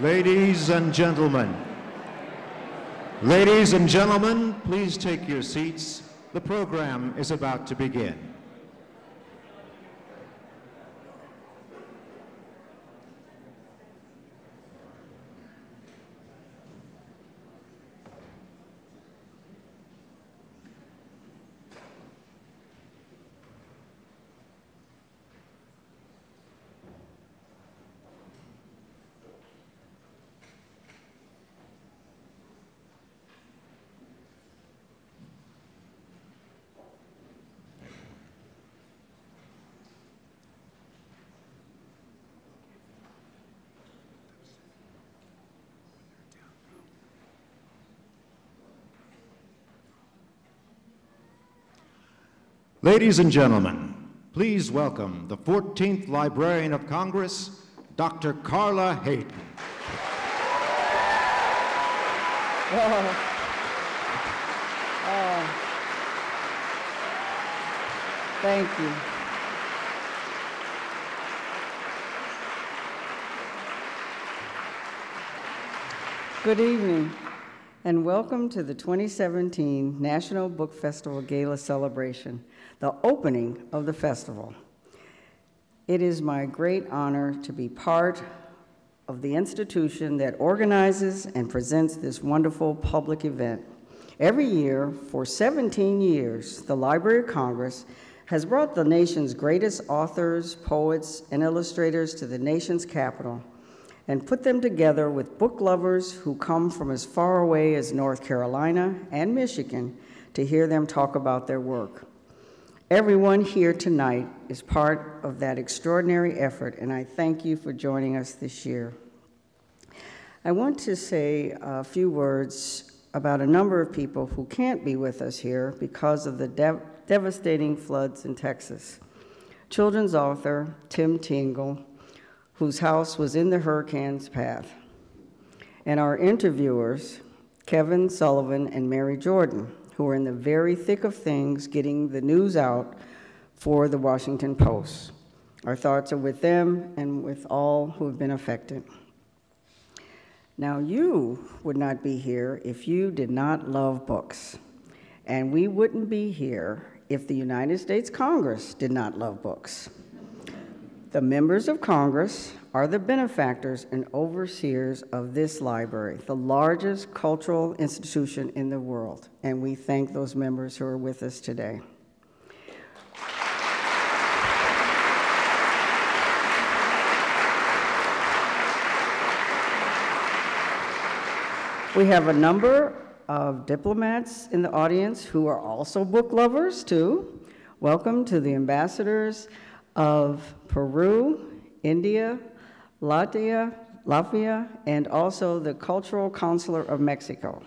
Ladies and gentlemen, please take your seats. The program is about to begin. Ladies and gentlemen, please welcome the 14th Librarian of Congress, Dr. Carla Hayden. Thank you. Good evening, and welcome to the 2017 National Book Festival Gala celebration, the opening of the festival. It is my great honor to be part of the institution that organizes and presents this wonderful public event. Every year, for 17 years, the Library of Congress has brought the nation's greatest authors, poets, and illustrators to the nation's capital and put them together with book lovers who come from as far away as North Carolina and Michigan to hear them talk about their work. Everyone here tonight is part of that extraordinary effort, and I thank you for joining us this year. I want to say a few words about a number of people who can't be with us here because of the devastating floods in Texas. Children's author Tim Tingle, whose house was in the hurricane's path, and our interviewers, Kevin Sullivan and Mary Jordan, who are in the very thick of things getting the news out for the Washington Post. Our thoughts are with them and with all who have been affected. Now, you would not be here if you did not love books, and we wouldn't be here if the United States Congress did not love books. The members of Congress are the benefactors and overseers of this library, the largest cultural institution in the world, and we thank those members who are with us today. We have a number of diplomats in the audience who are also book lovers, too. Welcome to the ambassadors of Peru, India, Latvia, and also the Cultural Consular of Mexico.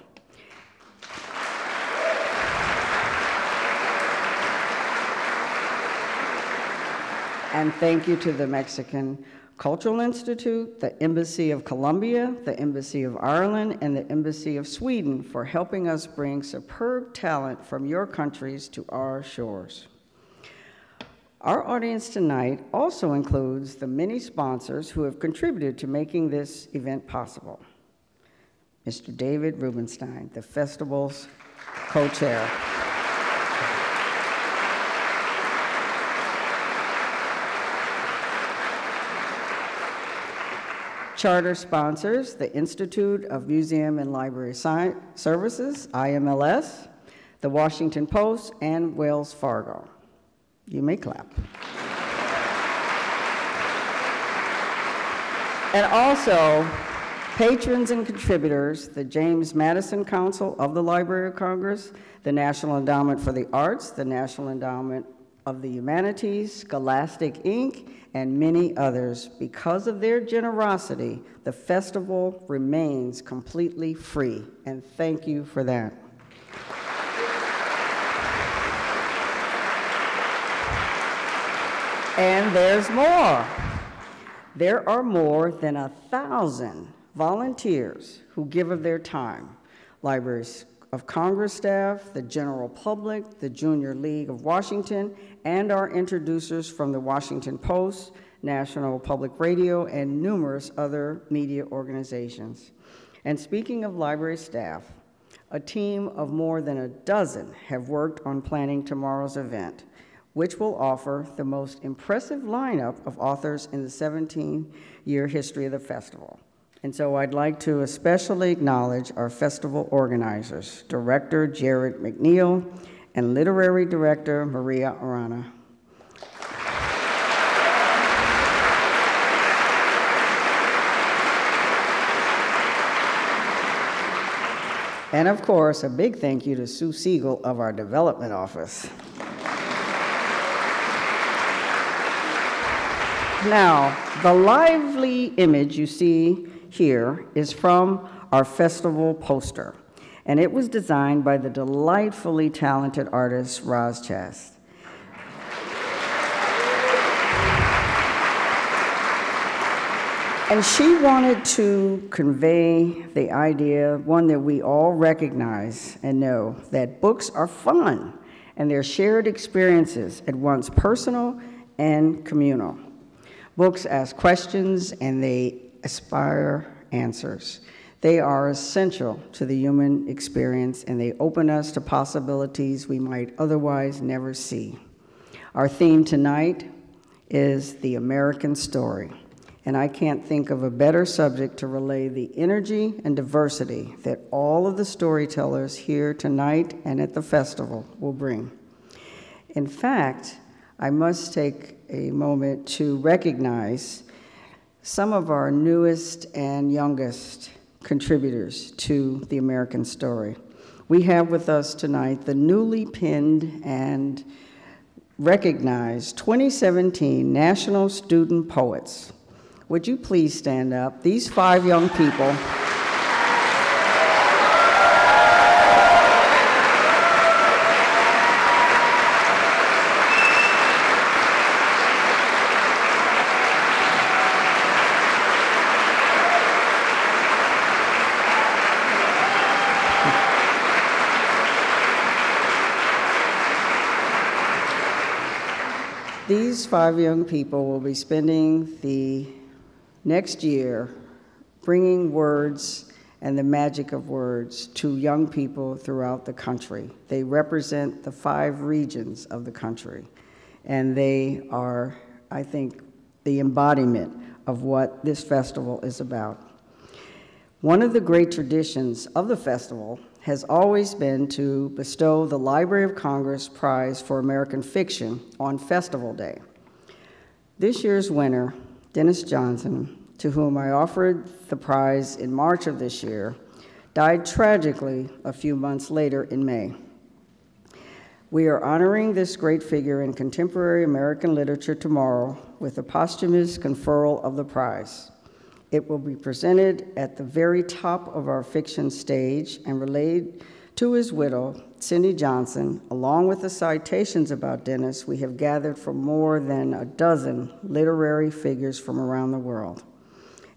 And thank you to the Mexican Cultural Institute, the Embassy of Colombia, the Embassy of Ireland, and the Embassy of Sweden for helping us bring superb talent from your countries to our shores. Our audience tonight also includes the many sponsors who have contributed to making this event possible. Mr. David Rubenstein, the festival's co-chair. Charter sponsors, the Institute of Museum and Library Services, IMLS, the Washington Post, and Wells Fargo. You may clap. And also, patrons and contributors, the James Madison Council of the Library of Congress, the National Endowment for the Arts, the National Endowment of the Humanities, Scholastic Inc., and many others. Because of their generosity, the festival remains completely free, and thank you for that. And there's more. There are more than 1,000 volunteers who give of their time. Library of Congress staff, the general public, the Junior League of Washington, and our introducers from the Washington Post, National Public Radio, and numerous other media organizations. And speaking of library staff, a team of more than a dozen have worked on planning tomorrow's event, which will offer the most impressive lineup of authors in the 17-year history of the festival. And so I'd like to especially acknowledge our festival organizers, Director Jared McNeil and Literary Director Maria Arana. And of course, a big thank you to Sue Siegel of our development office. Now, the lively image you see here is from our festival poster, and it was designed by the delightfully talented artist Roz Chast. And she wanted to convey the idea, one that we all recognize and know, that books are fun and they're shared experiences at once personal and communal. Books ask questions and they aspire answers. They are essential to the human experience and they open us to possibilities we might otherwise never see. Our theme tonight is the American story. And I can't think of a better subject to relay the energy and diversity that all of the storytellers here tonight and at the festival will bring. In fact, I must take a moment to recognize some of our newest and youngest contributors to the American story. We have with us tonight the newly pinned and recognized 2017 National Student Poets. Would you please stand up? These 5 young people will be spending the next year bringing words and the magic of words to young people throughout the country. They represent the 5 regions of the country, and they are, I think, the embodiment of what this festival is about. One of the great traditions of the festival has always been to bestow the Library of Congress Prize for American Fiction on Festival Day. This year's winner, Denis Johnson, to whom I offered the prize in March of this year, died tragically a few months later in May. We are honoring this great figure in contemporary American literature tomorrow with a posthumous conferral of the prize. It will be presented at the very top of our fiction stage and relayed to his widow, Cindy Johnson, along with the citations about Denis we have gathered from more than a dozen literary figures from around the world.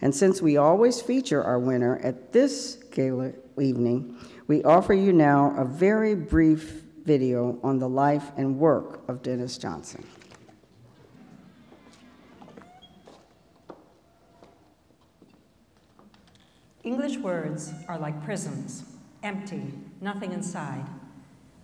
And since we always feature our winner at this gala evening, we offer you now a very brief video on the life and work of Denis Johnson. English words are like prisons, empty, nothing inside,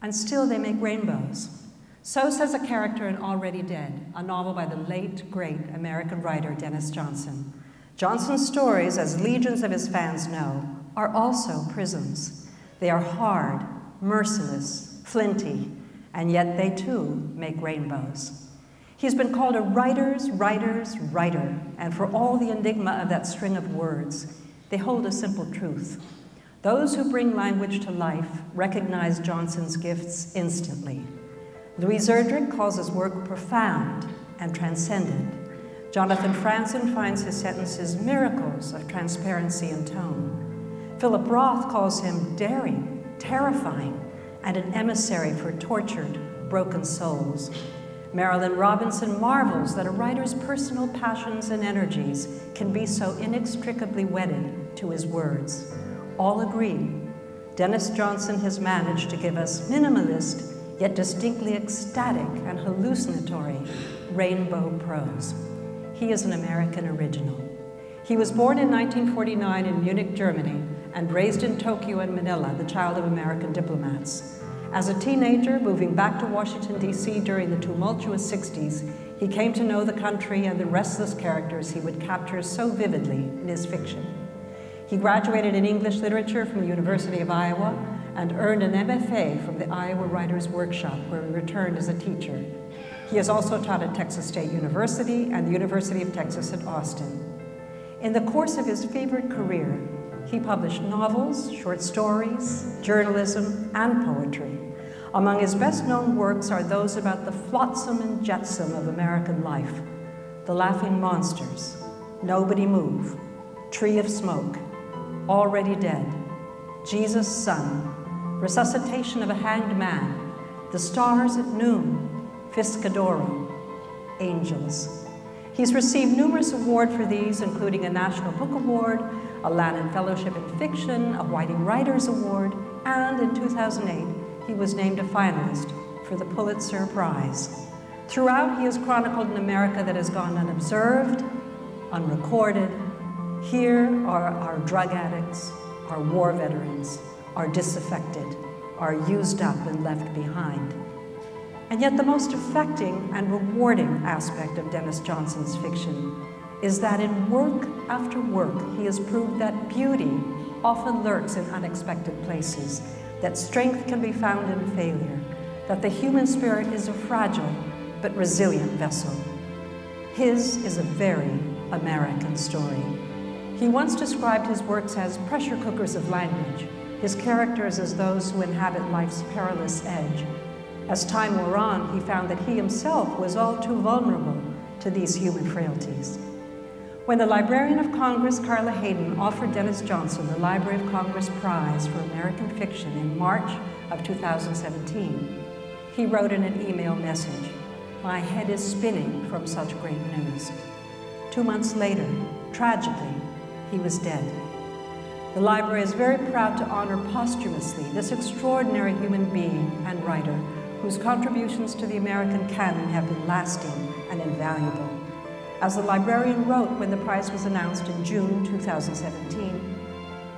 and still they make rainbows. So says a character in Already Dead, a novel by the late, great American writer Denis Johnson. Johnson's stories, as legions of his fans know, are also prisons. They are hard, merciless, flinty, and yet they too make rainbows. He's been called a writer's writer's writer, and for all the enigma of that string of words, they hold a simple truth. Those who bring language to life recognize Johnson's gifts instantly. Louis Erdrich calls his work profound and transcendent. Jonathan Franzen finds his sentences miracles of transparency and tone. Philip Roth calls him daring, terrifying, and an emissary for tortured, broken souls. Marilyn Robinson marvels that a writer's personal passions and energies can be so inextricably wedded to his words. All agree, Denis Johnson has managed to give us minimalist, yet distinctly ecstatic and hallucinatory rainbow prose. He is an American original. He was born in 1949 in Munich, Germany, and raised in Tokyo and Manila, the child of American diplomats. As a teenager, moving back to Washington, D.C. during the tumultuous 60s, he came to know the country and the restless characters he would capture so vividly in his fiction. He graduated in English literature from the University of Iowa and earned an MFA from the Iowa Writers' Workshop, where he returned as a teacher. He has also taught at Texas State University and the University of Texas at Austin. In the course of his fevered career, he published novels, short stories, journalism, and poetry. Among his best-known works are those about the flotsam and jetsam of American life: The Laughing Monsters, Nobody Move, Tree of Smoke, Already Dead, Jesus' Son, Resuscitation of a Hanged Man, The Stars at Noon, Fiscadoro, Angels. He's received numerous awards for these, including a National Book Award, a Lannan Fellowship in Fiction, a Whiting Writers Award, and in 2008, he was named a finalist for the Pulitzer Prize. Throughout, he has chronicled an America that has gone unobserved, unrecorded. Here are our drug addicts, our war veterans, our disaffected, our used up and left behind. And yet the most affecting and rewarding aspect of Denis Johnson's fiction is that in work after work, he has proved that beauty often lurks in unexpected places, that strength can be found in failure, that the human spirit is a fragile but resilient vessel. His is a very American story. He once described his works as pressure cookers of language, his characters as those who inhabit life's perilous edge. As time wore on, he found that he himself was all too vulnerable to these human frailties. When the Librarian of Congress, Carla Hayden, offered Denis Johnson the Library of Congress Prize for American Fiction in March of 2017, he wrote in an email message, "My head is spinning from such great news." 2 months later, tragically, he was dead. The library is very proud to honor posthumously this extraordinary human being and writer whose contributions to the American canon have been lasting and invaluable. As the librarian wrote when the prize was announced in June 2017,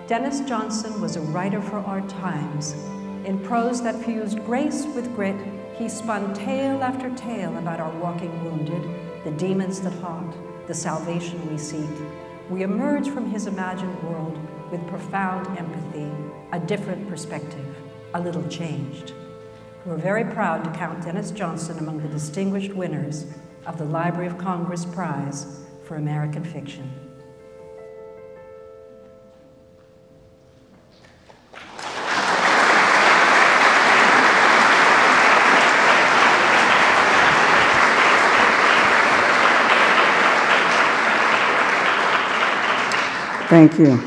Denis Johnson was a writer for our times. In prose that fused grace with grit, he spun tale after tale about our walking wounded, the demons that haunt, the salvation we seek. We emerge from his imagined world with profound empathy, a different perspective, a little changed. We're very proud to count Denis Johnson among the distinguished winners of the Library of Congress Prize for American Fiction. Thank you.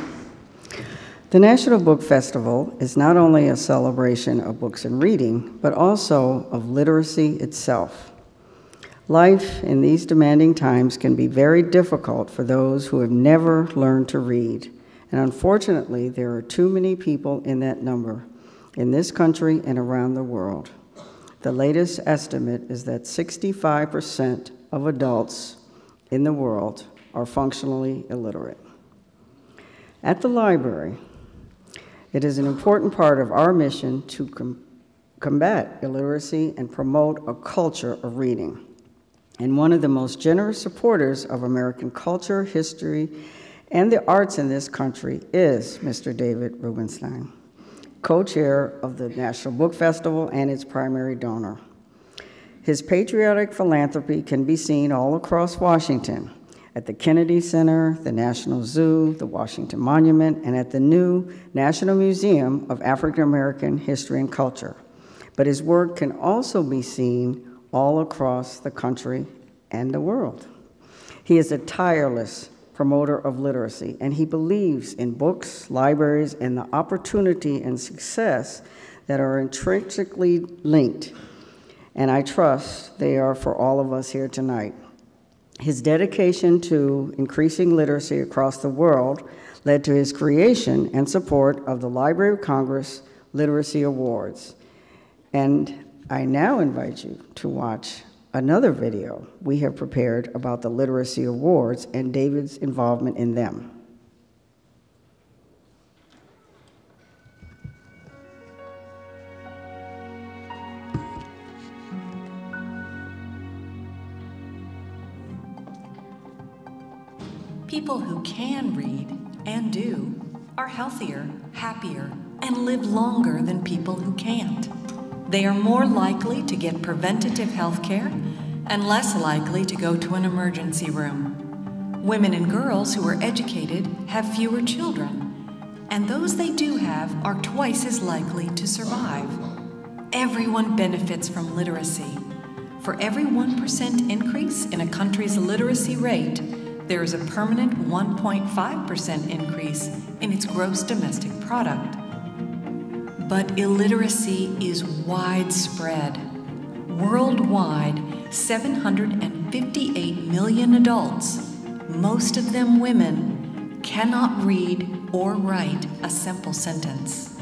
The National Book Festival is not only a celebration of books and reading, but also of literacy itself. Life in these demanding times can be very difficult for those who have never learned to read, and unfortunately, there are too many people in that number in this country and around the world. The latest estimate is that 65% of adults in the world are functionally illiterate. At the library, it is an important part of our mission to combat illiteracy and promote a culture of reading. And one of the most generous supporters of American culture, history, and the arts in this country is Mr. David Rubenstein, co-chair of the National Book Festival and its primary donor. His patriotic philanthropy can be seen all across Washington, at the Kennedy Center, the National Zoo, the Washington Monument, and at the new National Museum of African American History and Culture. But his work can also be seen all across the country and the world. He is a tireless promoter of literacy, and he believes in books, libraries, and the opportunity and success that are intrinsically linked, and I trust they are for all of us here tonight. His dedication to increasing literacy across the world led to his creation and support of the Library of Congress Literacy Awards. And I now invite you to watch another video we have prepared about the Literacy Awards and David's involvement in them. People who can read and do are healthier, happier, and live longer than people who can't. They are more likely to get preventative health care and less likely to go to an emergency room. Women and girls who are educated have fewer children, and those they do have are twice as likely to survive. Everyone benefits from literacy. For every 1% increase in a country's literacy rate, there is a permanent 1.5% increase in its gross domestic product. But illiteracy is widespread. Worldwide, 758 million adults, most of them women, cannot read or write a simple sentence.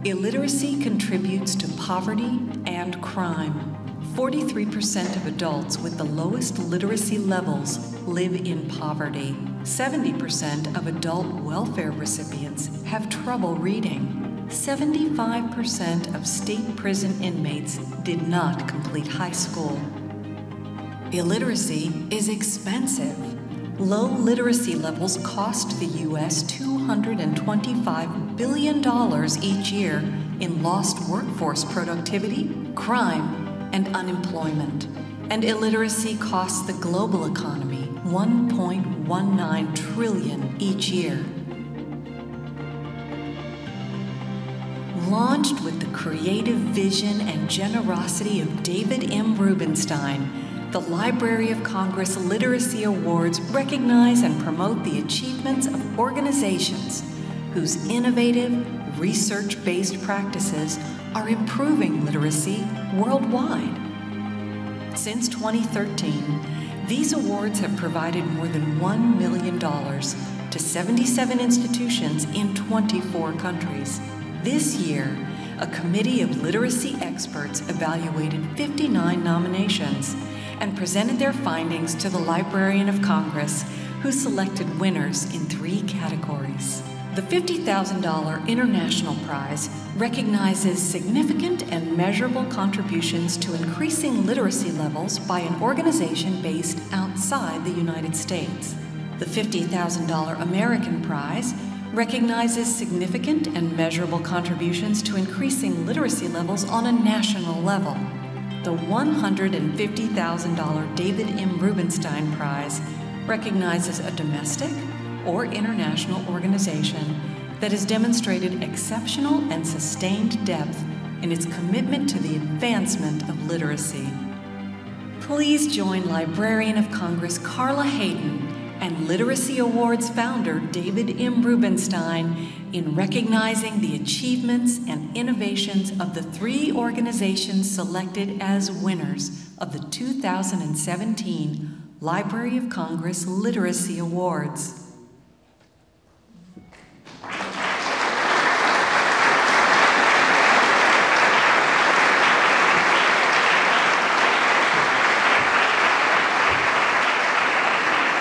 Illiteracy contributes to poverty and crime. 43% of adults with the lowest literacy levels live in poverty. 70% of adult welfare recipients have trouble reading. 75% of state prison inmates did not complete high school. Illiteracy is expensive. Low literacy levels cost the U.S. $225 billion each year in lost workforce productivity, crime, and unemployment. And illiteracy costs the global economy $1.19 trillion each year. Launched with the creative vision and generosity of David M. Rubenstein, the Library of Congress Literacy Awards recognize and promote the achievements of organizations whose innovative, research-based practices are improving literacy worldwide. Since 2013, these awards have provided more than $1 million to 77 institutions in 24 countries. This year, a committee of literacy experts evaluated 59 nominations and presented their findings to the Librarian of Congress, who selected winners in 3 categories. The $50,000 International Prize recognizes significant and measurable contributions to increasing literacy levels by an organization based outside the United States. The $50,000 American Prize recognizes significant and measurable contributions to increasing literacy levels on a national level. The $150,000 David M. Rubenstein Prize recognizes a domestic or international organization that has demonstrated exceptional and sustained depth in its commitment to the advancement of literacy. Please join Librarian of Congress Carla Hayden and Literacy Awards founder David M. Rubenstein in recognizing the achievements and innovations of the 3 organizations selected as winners of the 2017 Library of Congress Literacy Awards.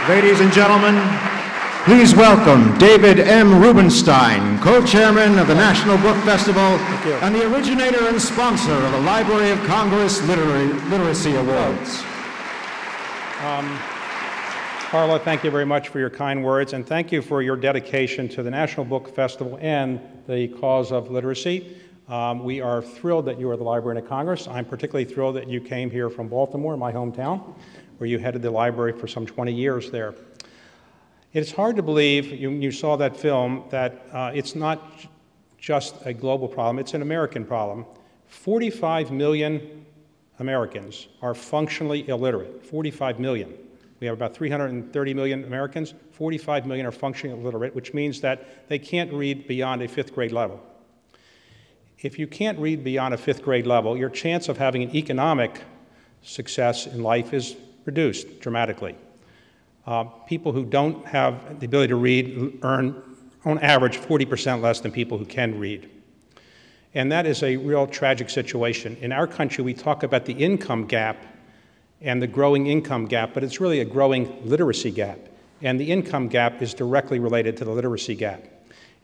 Ladies and gentlemen, please welcome David M. Rubenstein, co-chairman of the National Book Festival and the originator and sponsor of the Library of Congress Literacy Awards. Carla, thank you very much for your kind words, and thank you for your dedication to the National Book Festival and the cause of literacy. We are thrilled that you are the Librarian of Congress. I'm particularly thrilled that you came here from Baltimore, my hometown, where you headed the library for some 20 years there. It's hard to believe, you saw that film, that it's not just a global problem, it's an American problem. 45 million Americans are functionally illiterate, 45 million. We have about 330 million Americans, 45 million are functionally illiterate, which means that they can't read beyond a 5th grade level. If you can't read beyond a 5th grade level, your chance of having an economic success in life is reduced dramatically. People who don't have the ability to read earn, on average, 40% less than people who can read. And that is a real tragic situation. In our country, we talk about the income gap and the growing income gap, but it's really a growing literacy gap. And the income gap is directly related to the literacy gap.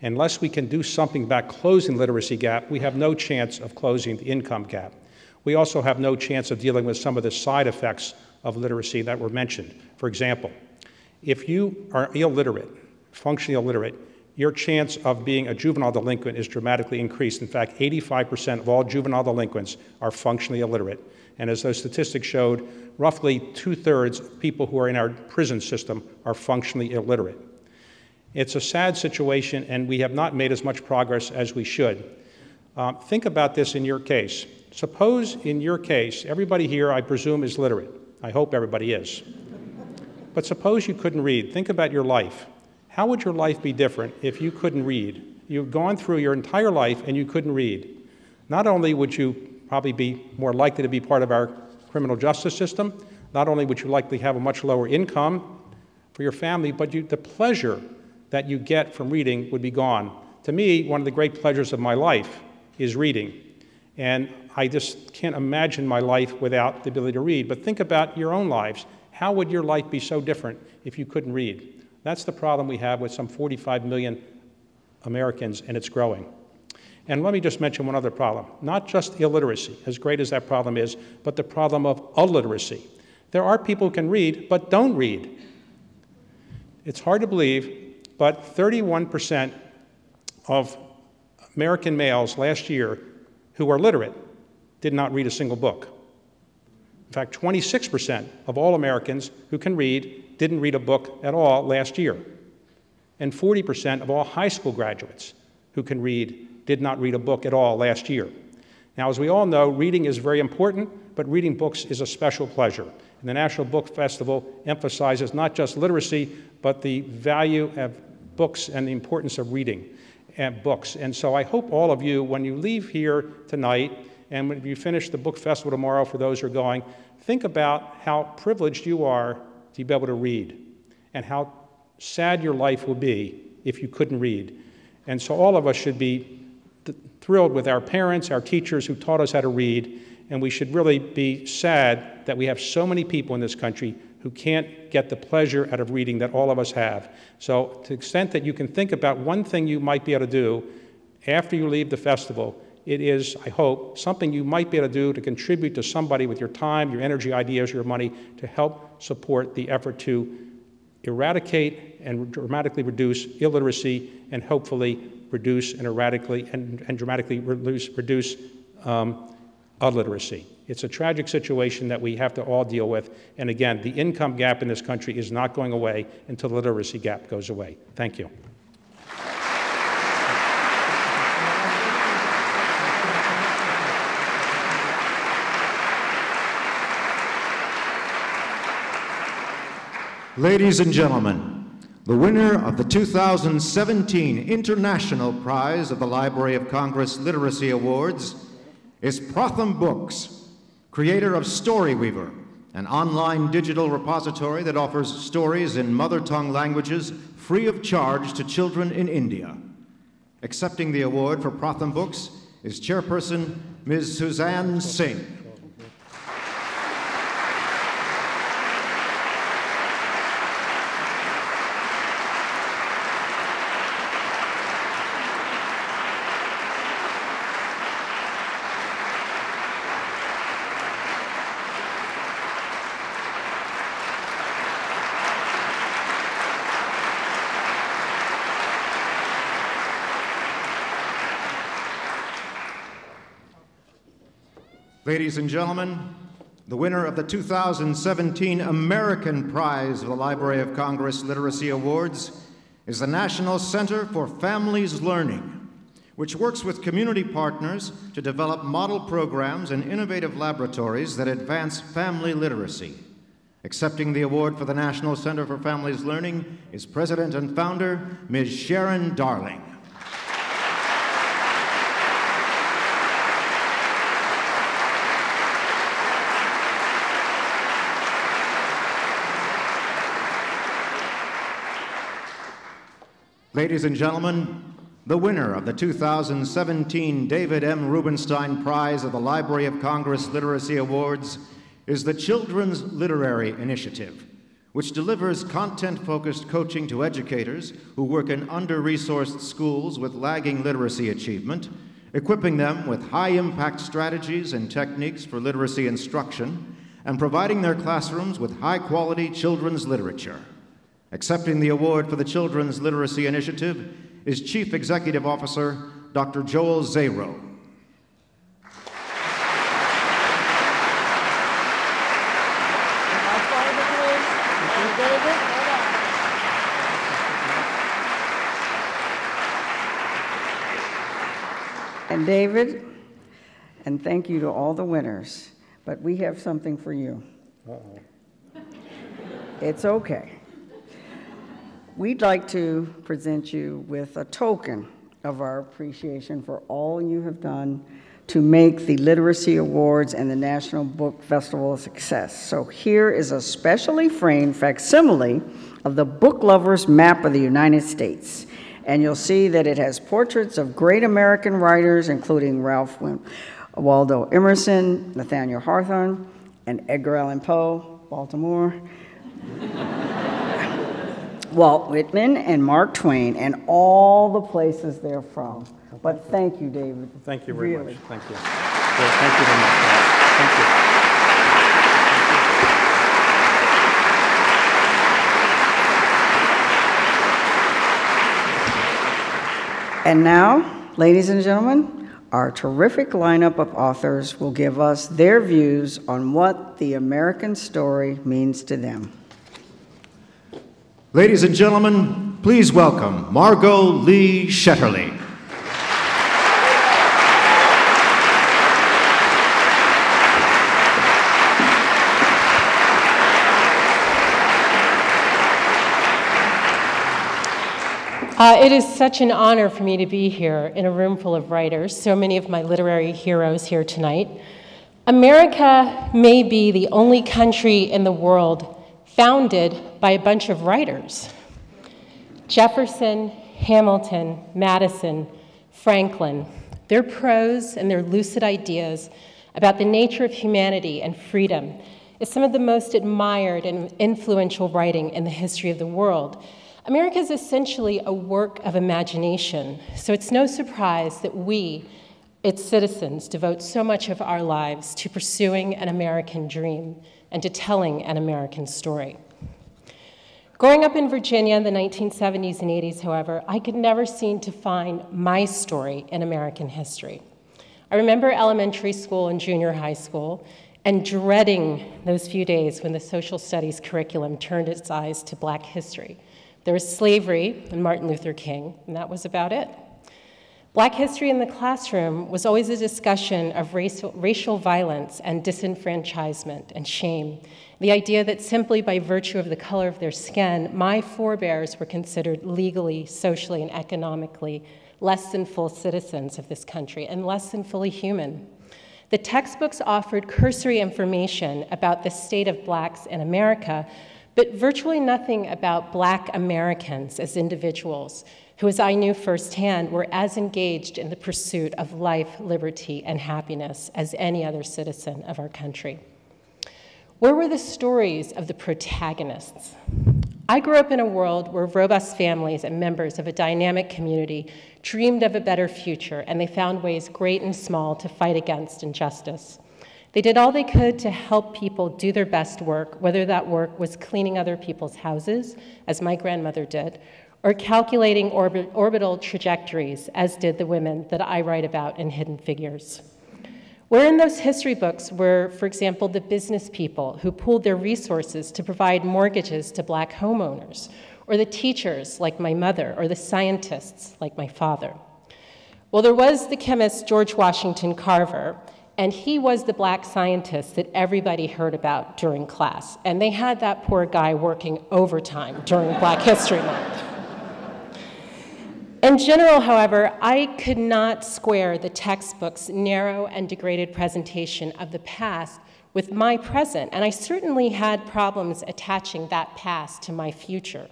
Unless we can do something about closing the literacy gap, we have no chance of closing the income gap. We also have no chance of dealing with some of the side effects of literacy that were mentioned. For example, if you are illiterate, functionally illiterate, your chance of being a juvenile delinquent is dramatically increased. In fact, 85% of all juvenile delinquents are functionally illiterate. And as those statistics showed, roughly 2/3 of people who are in our prison system are functionally illiterate. It's a sad situation, and we have not made as much progress as we should. Think about this in your case. Suppose in your case, everybody here, I presume, is literate. I hope everybody is. But suppose you couldn't read. Think about your life. How would your life be different if you couldn't read? You've gone through your entire life and you couldn't read. Not only would you probably be more likely to be part of our criminal justice system, not only would you likely have a much lower income for your family, but the pleasure that you get from reading would be gone. To me, one of the great pleasures of my life is reading. And I just can't imagine my life without the ability to read. But think about your own lives. How would your life be so different if you couldn't read? That's the problem we have with some 45 million Americans, and it's growing. And let me just mention one other problem. Not just illiteracy, as great as that problem is, but the problem of illiteracy. There are people who can read, but don't read. It's hard to believe, but 31% of American males last year who are literate did not read a single book. In fact, 26% of all Americans who can read didn't read a book at all last year. And 40% of all high school graduates who can read did not read a book at all last year. Now, as we all know, reading is very important, but reading books is a special pleasure. And the National Book Festival emphasizes not just literacy, but the value of books and the importance of reading books. And so I hope all of you, when you leave here tonight, and when you finish the book festival tomorrow, for those who are going, think about how privileged you are to be able to read, and how sad your life will be if you couldn't read. And so all of us should be thrilled with our parents, our teachers who taught us how to read, and we should really be sad that we have so many people in this country who can't get the pleasure out of reading that all of us have. So to the extent that you can think about one thing you might be able to do after you leave the festival, it is, I hope, something you might be able to do to contribute to somebody with your time, your energy, ideas, your money, to help support the effort to eradicate and dramatically reduce illiteracy, and hopefully reduce and dramatically reduce illiteracy. It's a tragic situation that we have to all deal with. And again, the income gap in this country is not going away until the literacy gap goes away. Thank you. Ladies and gentlemen, the winner of the 2017 International Prize of the Library of Congress Literacy Awards is Prothom Books, creator of Storyweaver, an online digital repository that offers stories in mother tongue languages free of charge to children in India. Accepting the award for Prothom Books is Chairperson Ms. Suzanne Singh. Ladies and gentlemen, the winner of the 2017 American Prize of the Library of Congress Literacy Awards is the National Center for Families Learning, which works with community partners to develop model programs and innovative laboratories that advance family literacy. Accepting the award for the National Center for Families Learning is President and Founder, Ms. Sharon Darling. Ladies and gentlemen, the winner of the 2017 David M. Rubenstein Prize of the Library of Congress Literacy Awards is the Children's Literary Initiative, which delivers content-focused coaching to educators who work in under-resourced schools with lagging literacy achievement, equipping them with high-impact strategies and techniques for literacy instruction, and providing their classrooms with high-quality children's literature. Accepting the award for the Children's Literacy Initiative is Chief Executive Officer Dr. Joel Zaro. And David, and thank you to all the winners, but we have something for you. Uh-oh. It's okay. We'd like to present you with a token of our appreciation for all you have done to make the Literacy Awards and the National Book Festival a success. So here is a specially framed facsimile of the Book Lovers Map of the United States. And you'll see that it has portraits of great American writers, including Ralph Waldo Emerson, Nathaniel Hawthorne, and Edgar Allan Poe, Baltimore, Walt Whitman, and Mark Twain, and all the places they're from. But thank you, David. Thank you very Really. much. Thank you. Thank you very much. Thank you. And now, ladies and gentlemen, our terrific lineup of authors will give us their views on what the American story means to them. Ladies and gentlemen, please welcome Margot Lee Shetterly. It is such an honor for me to be here in a room full of writers, so many of my literary heroes here tonight. America may be the only country in the world founded by a bunch of writers. Jefferson, Hamilton, Madison, Franklin, their prose and their lucid ideas about the nature of humanity and freedom is some of the most admired and influential writing in the history of the world. America is essentially a work of imagination, so it's no surprise that we, its citizens, devote so much of our lives to pursuing an American dream and to telling an American story. Growing up in Virginia in the 1970s and 80s, however, I could never seem to find my story in American history. I remember elementary school and junior high school and dreading those few days when the social studies curriculum turned its eyes to Black history. There was slavery and Martin Luther King, and that was about it. Black history in the classroom was always a discussion of racial violence and disenfranchisement and shame. The idea that simply by virtue of the color of their skin, my forebears were considered legally, socially, and economically less than full citizens of this country and less than fully human. The textbooks offered cursory information about the state of Blacks in America, but virtually nothing about Black Americans as individuals who, as I knew firsthand, were as engaged in the pursuit of life, liberty, and happiness as any other citizen of our country. Where were the stories of the protagonists? I grew up in a world where robust families and members of a dynamic community dreamed of a better future, and they found ways great and small to fight against injustice. They did all they could to help people do their best work, whether that work was cleaning other people's houses, as my grandmother did, or calculating orbital trajectories, as did the women that I write about in Hidden Figures. Where in those history books were, for example, the business people who pooled their resources to provide mortgages to Black homeowners, or the teachers like my mother, or the scientists like my father? Well, there was the chemist George Washington Carver, and he was the Black scientist that everybody heard about during class. And they had that poor guy working overtime during Black History Month. In general, however, I could not square the textbook's narrow and degraded presentation of the past with my present, and I certainly had problems attaching that past to my future.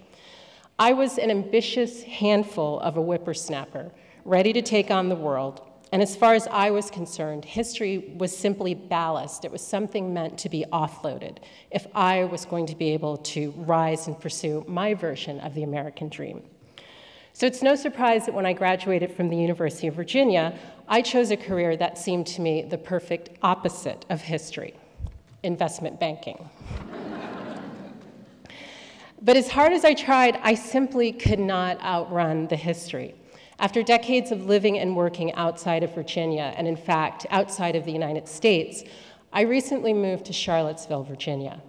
I was an ambitious handful of a whippersnapper, ready to take on the world. And as far as I was concerned, history was simply ballast. It was something meant to be offloaded if I was going to be able to rise and pursue my version of the American dream. So it's no surprise that when I graduated from the University of Virginia, I chose a career that seemed to me the perfect opposite of history: investment banking. But as hard as I tried, I simply could not outrun the history. After decades of living and working outside of Virginia, and in fact, outside of the United States, I recently moved to Charlottesville, Virginia.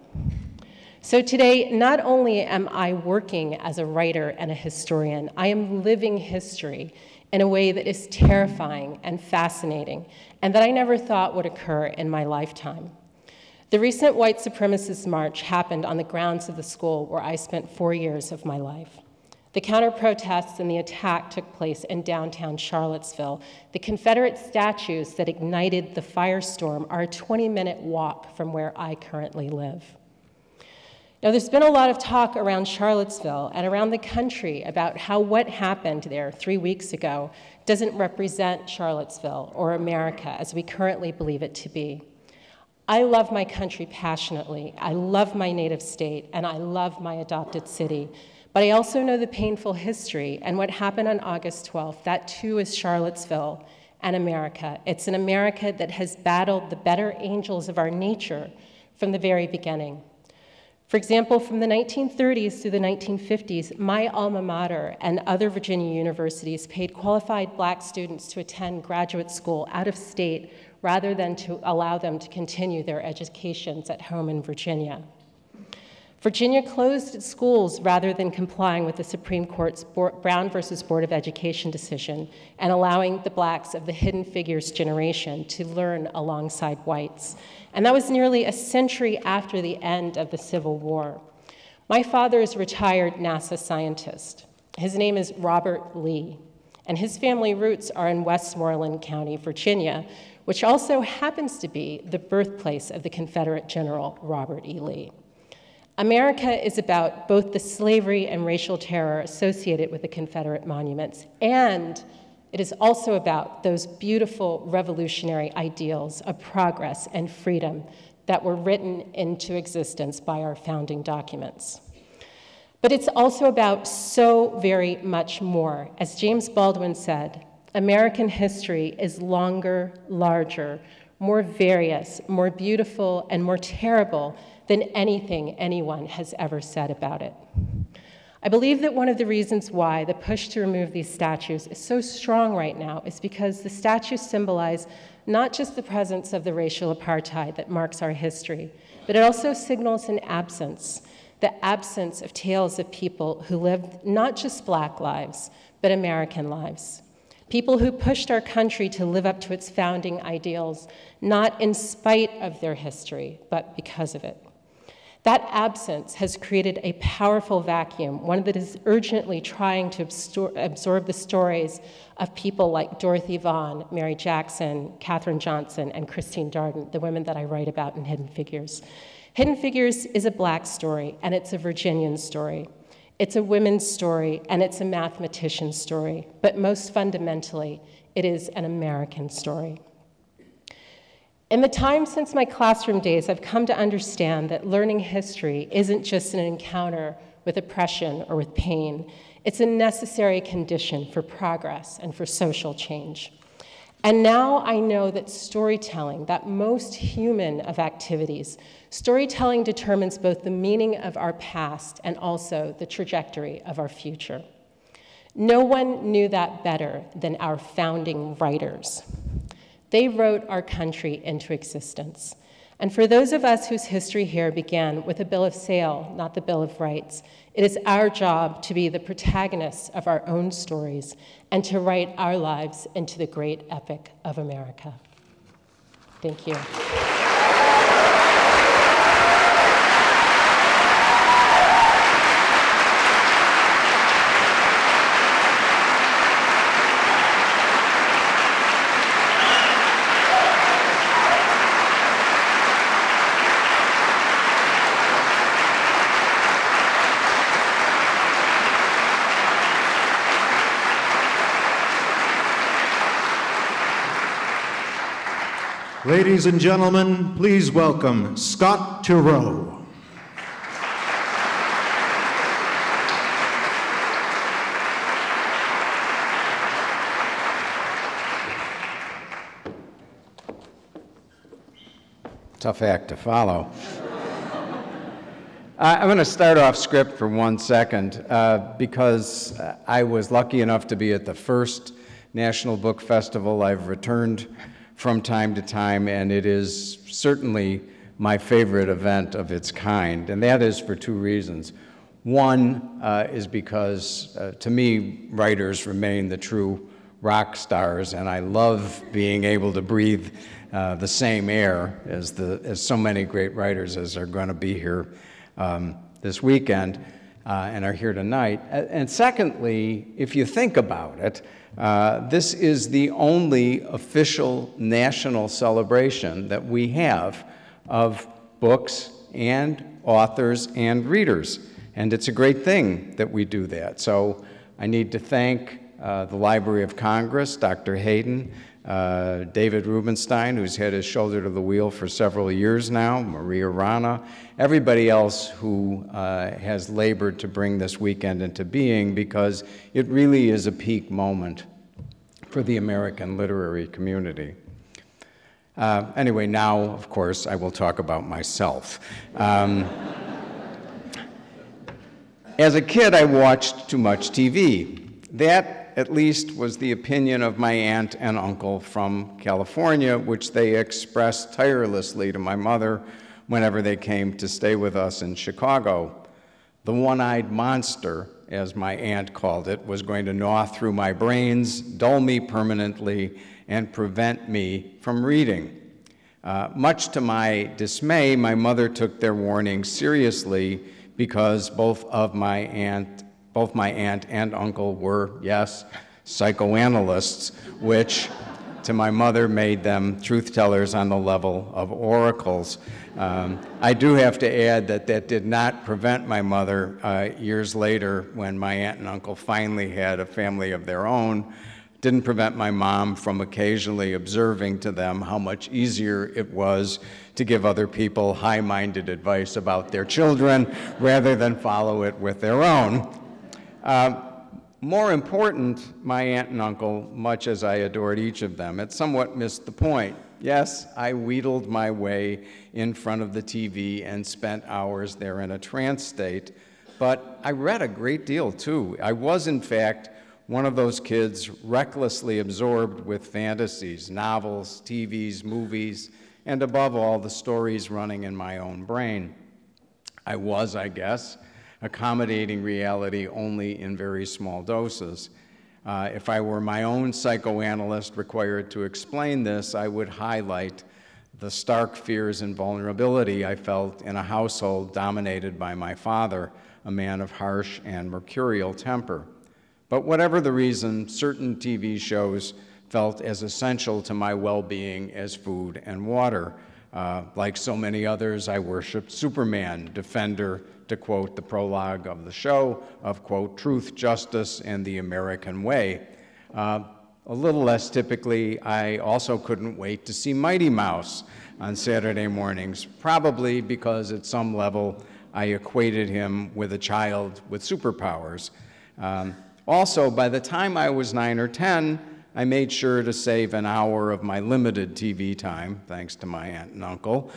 So today, not only am I working as a writer and a historian, I am living history in a way that is terrifying and fascinating, and that I never thought would occur in my lifetime. The recent white supremacist march happened on the grounds of the school where I spent 4 years of my life. The counter-protests and the attack took place in downtown Charlottesville. The Confederate statues that ignited the firestorm are a 20-minute walk from where I currently live. Now, there's been a lot of talk around Charlottesville and around the country about how what happened there 3 weeks ago doesn't represent Charlottesville or America as we currently believe it to be. I love my country passionately. I love my native state, and I love my adopted city. But I also know the painful history and what happened on August 12th. That too is Charlottesville and America. It's an America that has battled the better angels of our nature from the very beginning. For example, from the 1930s through the 1950s, my alma mater and other Virginia universities paid qualified black students to attend graduate school out of state rather than to allow them to continue their educations at home in Virginia. Virginia closed its schools rather than complying with the Supreme Court's Brown versus Board of Education decision and allowing the blacks of the Hidden Figures generation to learn alongside whites. And that was nearly a century after the end of the Civil War. My father is a retired NASA scientist. His name is Robert Lee, and his family roots are in Westmoreland County, Virginia, which also happens to be the birthplace of the Confederate General Robert E. Lee. America is about both the slavery and racial terror associated with the Confederate monuments, and it is also about those beautiful revolutionary ideals of progress and freedom that were written into existence by our founding documents. But it's also about so very much more. As James Baldwin said, American history is longer, larger, more various, more beautiful, and more terrible than anything anyone has ever said about it. I believe that one of the reasons why the push to remove these statues is so strong right now is because the statues symbolize not just the presence of the racial apartheid that marks our history, but it also signals an absence, the absence of tales of people who lived not just Black lives, but American lives. People who pushed our country to live up to its founding ideals, not in spite of their history, but because of it. That absence has created a powerful vacuum, one that is urgently trying to absorb the stories of people like Dorothy Vaughan, Mary Jackson, Katherine Johnson, and Christine Darden, the women that I write about in Hidden Figures. Hidden Figures is a Black story, and it's a Virginian story. It's a women's story, and it's a mathematician's story. But most fundamentally, it is an American story. In the time since my classroom days, I've come to understand that learning history isn't just an encounter with oppression or with pain. It's a necessary condition for progress and for social change. And now I know that storytelling, that most human of activities, storytelling determines both the meaning of our past and also the trajectory of our future. No one knew that better than our founding writers. They wrote our country into existence. And for those of us whose history here began with a bill of sale, not the Bill of Rights, it is our job to be the protagonists of our own stories and to write our lives into the great epic of America. Thank you. Ladies and gentlemen, please welcome Scott Turow. Tough act to follow. I'm going to start off script for 1 second because I was lucky enough to be at the first National Book Festival. I've returned from time to time, and it is certainly my favorite event of its kind, and that is for 2 reasons. One is because, to me, writers remain the true rock stars, and I love being able to breathe the same air as so many great writers as are going to be here this weekend and are here tonight. And secondly, if you think about it, this is the only official national celebration that we have of books and authors and readers. And it's a great thing that we do that. So I need to thank the Library of Congress, Dr. Hayden, David Rubenstein, who's had his shoulder to the wheel for several years now, Maria Rana, everybody else who has labored to bring this weekend into being, because it really is a peak moment for the American literary community. Anyway, now, of course, I will talk about myself. As a kid, I watched too much TV. That, at least, was the opinion of my aunt and uncle from California, which they expressed tirelessly to my mother whenever they came to stay with us in Chicago. The one-eyed monster, as my aunt called it, was going to gnaw through my brains, dull me permanently, and prevent me from reading. Much to my dismay, my mother took their warning seriously because both my aunt and uncle were, yes, psychoanalysts, which to my mother made them truth-tellers on the level of oracles. I do have to add that that did not prevent my mother years later, when my aunt and uncle finally had a family of their own, didn't prevent my mom from occasionally observing to them how much easier it was to give other people high-minded advice about their children rather than follow it with their own. More important, my aunt and uncle, much as I adored each of them, had somewhat missed the point. Yes, I wheedled my way in front of the TV and spent hours there in a trance state, but I read a great deal too. I was, in fact, one of those kids recklessly absorbed with fantasies, novels, TVs, movies, and above all, the stories running in my own brain. I was, I guess, accommodating reality only in very small doses. If I were my own psychoanalyst required to explain this, I would highlight the stark fears and vulnerability I felt in a household dominated by my father, a man of harsh and mercurial temper. But whatever the reason, certain TV shows felt as essential to my well-being as food and water. Like so many others, I worshiped Superman, defender, to quote the prologue of the show, of, quote, truth, justice, and the American way. A little less typically, I also couldn't wait to see Mighty Mouse on Saturday mornings, probably because at some level I equated him with a child with superpowers. Also, by the time I was 9 or 10, I made sure to save an hour of my limited TV time, thanks to my aunt and uncle,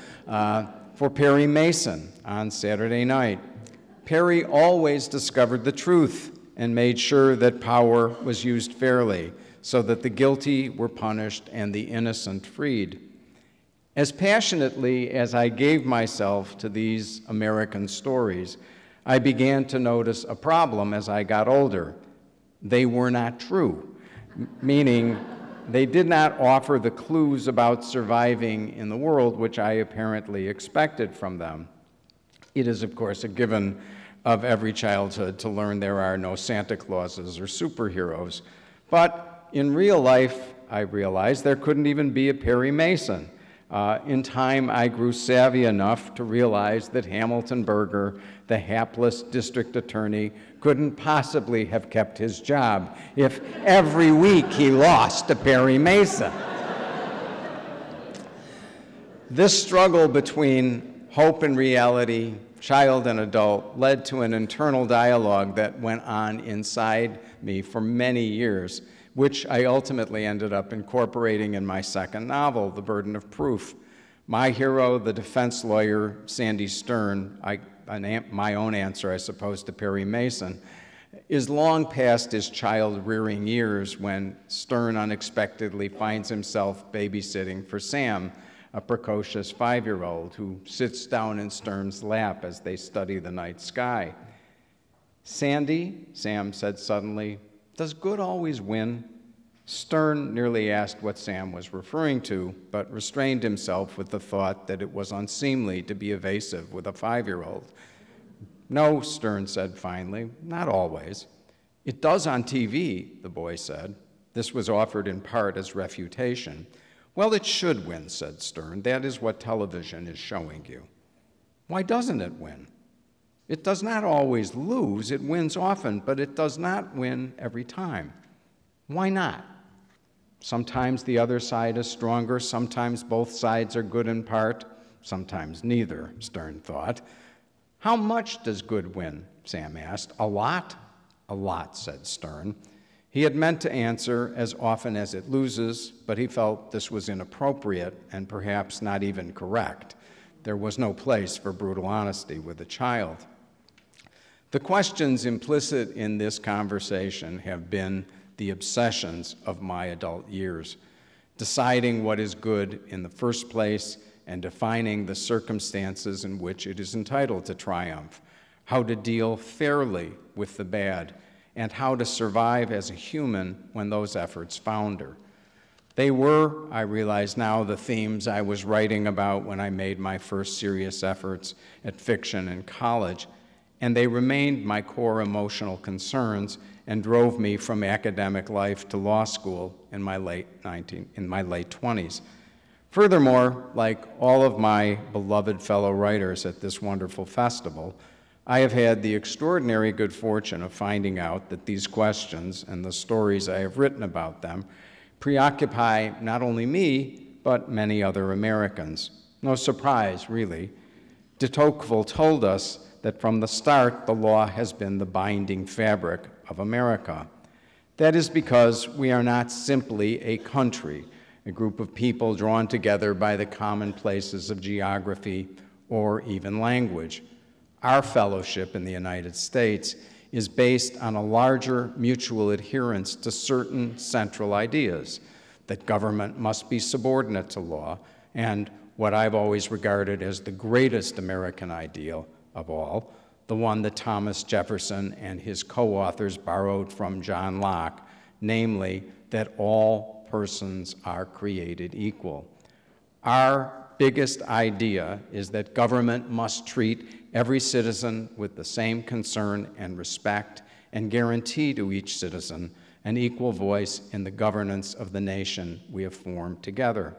for Perry Mason on Saturday night. Perry always discovered the truth and made sure that power was used fairly, so that the guilty were punished and the innocent freed. As passionately as I gave myself to these American stories, I began to notice a problem as I got older. They were not true, meaning they did not offer the clues about surviving in the world which I apparently expected from them. It is, of course, a given of every childhood to learn there are no Santa Clauses or superheroes. But in real life, I realized there couldn't even be a Perry Mason. In time, I grew savvy enough to realize that Hamilton Berger, the hapless district attorney, couldn't possibly have kept his job if every week he lost to Perry Mason. This struggle between hope and reality, child and adult, led to an internal dialogue that went on inside me for many years, which I ultimately ended up incorporating in my second novel, The Burden of Proof. My hero, the defense lawyer, Sandy Stern, my own answer, I suppose, to Perry Mason, is long past his child-rearing years when Stern unexpectedly finds himself babysitting for Sam, a precocious 5-year-old who sits down in Stern's lap as they study the night sky. "Sandy," Sam said suddenly, "does good always win?" Stern nearly asked what Sam was referring to, but restrained himself with the thought that it was unseemly to be evasive with a 5-year-old. "No," Stern said finally, "not always." "It does on TV," the boy said. This was offered in part as refutation. "Well, it should win," said Stern. "That is what television is showing you." "Why doesn't it win?" "It does not always lose. It wins often, but it does not win every time." "Why not?" "Sometimes the other side is stronger. Sometimes both sides are good in part. Sometimes neither," Stern thought. "How much does good win?" Sam asked. "A lot?" "A lot," said Stern. He had meant to answer as often as it loses, but he felt this was inappropriate and perhaps not even correct. There was no place for brutal honesty with a child. The questions implicit in this conversation have been the obsessions of my adult years, deciding what is good in the first place and defining the circumstances in which it is entitled to triumph, how to deal fairly with the bad, and how to survive as a human when those efforts founder. They were, I realize now, the themes I was writing about when I made my first serious efforts at fiction in college, and they remained my core emotional concerns and drove me from academic life to law school in my late 20s. Furthermore, like all of my beloved fellow writers at this wonderful festival, I have had the extraordinary good fortune of finding out that these questions and the stories I have written about them preoccupy not only me, but many other Americans. No surprise, really. De Tocqueville told us that from the start, the law has been the binding fabric of America. That is because we are not simply a country, a group of people drawn together by the commonplaces of geography or even language. Our fellowship in the United States is based on a larger mutual adherence to certain central ideas, that government must be subordinate to law, and what I've always regarded as the greatest American ideal of all, the one that Thomas Jefferson and his co-authors borrowed from John Locke, namely that all persons are created equal. Our biggest idea is that government must treat every citizen with the same concern and respect and guarantee to each citizen an equal voice in the governance of the nation we have formed together.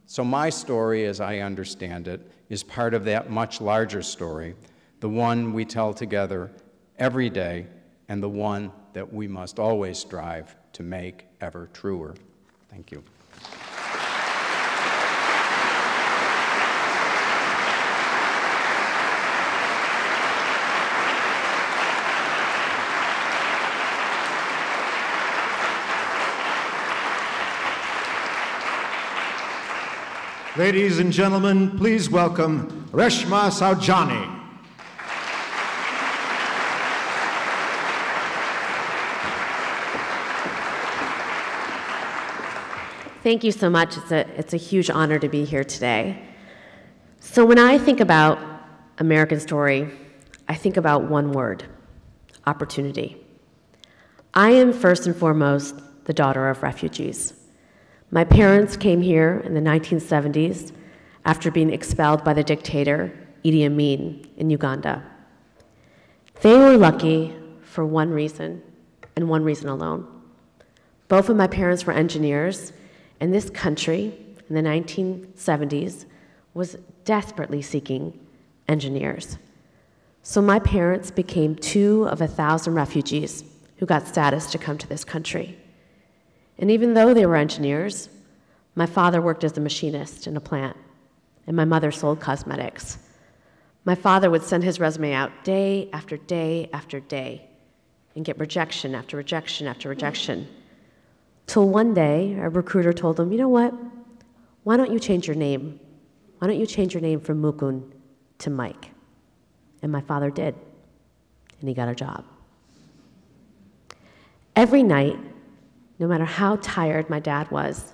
So my story, as I understand it, is part of that much larger story, the one we tell together every day and the one that we must always strive to make ever truer. Thank you. Ladies and gentlemen, please welcome Reshma Saujani. Thank you so much. It's a huge honor to be here today. So when I think about American Story, I think about one word: opportunity. I am first and foremost the daughter of refugees. My parents came here in the 1970s after being expelled by the dictator Idi Amin in Uganda. They were lucky for one reason, and one reason alone. Both of my parents were engineers, and this country in the 1970s was desperately seeking engineers. So my parents became 2 of 1,000 refugees who got status to come to this country. And even though they were engineers, my father worked as a machinist in a plant and my mother sold cosmetics. My father would send his resume out day after day after day and get rejection after rejection after rejection. Till one day, a recruiter told him, you know what? Why don't you change your name? Why don't you change your name from Mukund to Mike? And my father did, and he got a job. Every night, no matter how tired my dad was,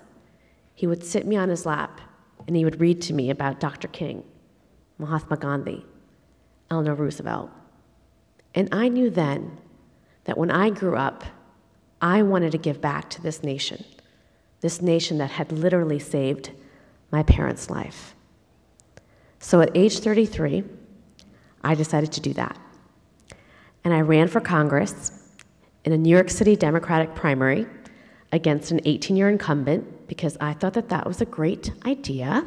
he would sit me on his lap and he would read to me about Dr. King, Mahatma Gandhi, Eleanor Roosevelt. And I knew then that when I grew up, I wanted to give back to this nation that had literally saved my parents' life. So at age 33, I decided to do that. And I ran for Congress in a New York City Democratic primary against an 18-year incumbent because I thought that that was a great idea.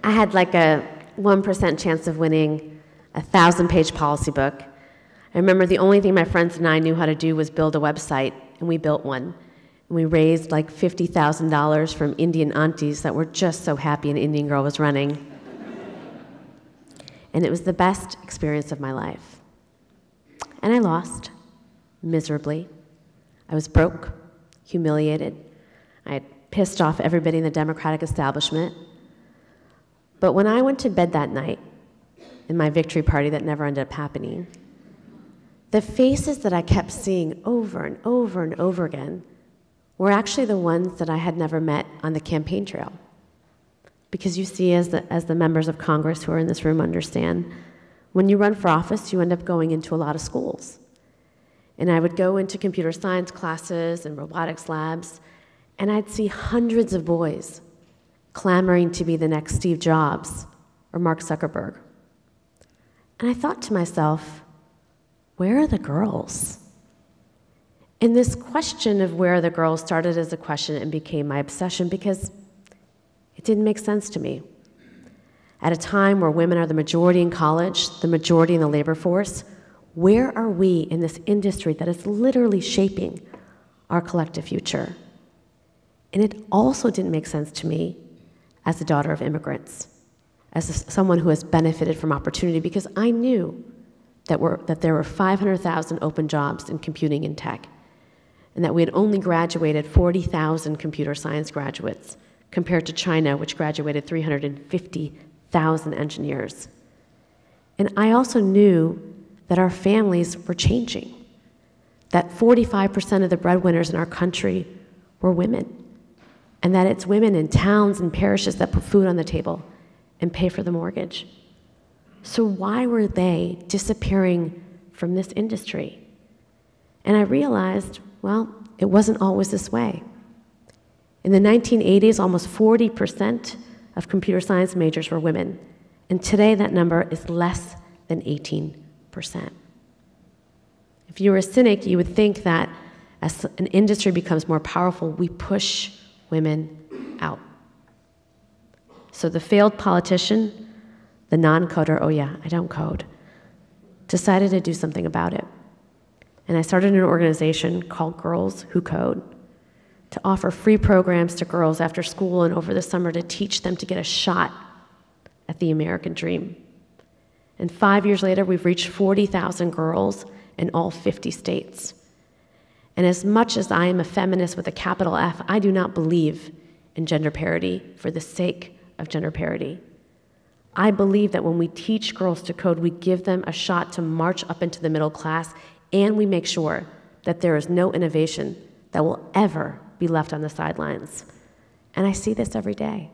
I had like a 1% chance of winning a 1,000-page policy book. I remember the only thing my friends and I knew how to do was build a website, and we built one. And we raised like $50,000 from Indian aunties that were just so happy an Indian girl was running. And it was the best experience of my life. And I lost, miserably. I was broke, humiliated. I had pissed off everybody in the Democratic establishment. But when I went to bed that night, in my victory party that never ended up happening, the faces that I kept seeing over and over and over again were actually the ones that I had never met on the campaign trail. Because you see, as the members of Congress who are in this room understand, when you run for office, you end up going into a lot of schools. And I would go into computer science classes and robotics labs, and I'd see hundreds of boys clamoring to be the next Steve Jobs or Mark Zuckerberg. And I thought to myself, where are the girls? And this question of where are the girls started as a question and became my obsession because it didn't make sense to me. At a time where women are the majority in college, the majority in the labor force, where are we in this industry that is literally shaping our collective future? And it also didn't make sense to me as the daughter of immigrants, as someone who has benefited from opportunity, because I knew that there were 500,000 open jobs in computing and tech, and that we had only graduated 40,000 computer science graduates, compared to China, which graduated 350,000 engineers. And I also knew that our families were changing, that 45% of the breadwinners in our country were women, and that it's women in towns and parishes that put food on the table and pay for the mortgage. So why were they disappearing from this industry? And I realized, well, it wasn't always this way. In the 1980s, almost 40% of computer science majors were women, and today that number is less than 18%. If you were a cynic, you would think that as an industry becomes more powerful, we push women out. So the failed politician, the non-coder, oh yeah, I don't code, decided to do something about it. And I started an organization called Girls Who Code to offer free programs to girls after school and over the summer to teach them to get a shot at the American dream. And 5 years later, we've reached 40,000 girls in all 50 states. And as much as I am a feminist with a capital F, I do not believe in gender parity for the sake of gender parity. I believe that when we teach girls to code, we give them a shot to march up into the middle class, and we make sure that there is no innovation that will ever be left on the sidelines. And I see this every day.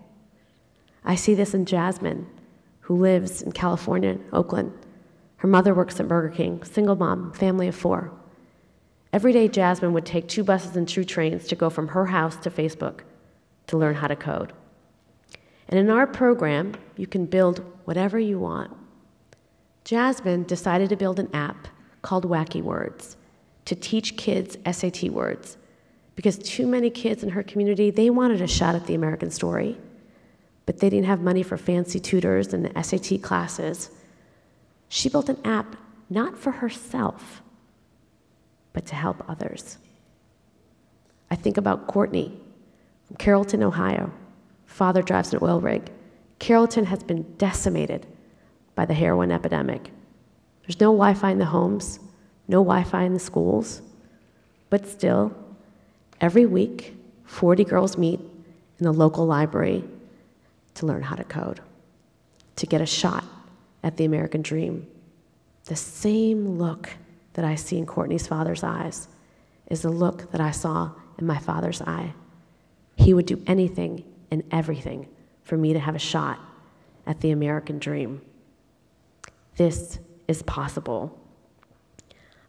I see this in Jasmine, who lives in California, Oakland. Her mother works at Burger King, single mom, family of 4. Every day, Jasmine would take 2 buses and 2 trains to go from her house to Facebook to learn how to code. And in our program, you can build whatever you want. Jasmine decided to build an app called Wacky Words to teach kids SAT words, because too many kids in her community, they wanted a shot at the American story, but they didn't have money for fancy tutors and the SAT classes. She built an app not for herself, but to help others. I think about Courtney, From Carrollton, Ohio, father drives an oil rig. Carrollton has been decimated by the heroin epidemic. There's no Wi-Fi in the homes, no Wi-Fi in the schools, but still, every week, 40 girls meet in the local library to learn how to code, to get a shot at the American dream. The same look that I see in Courtney's father's eyes is the look that I saw in my father's eye. He would do anything and everything for me to have a shot at the American dream. This is possible.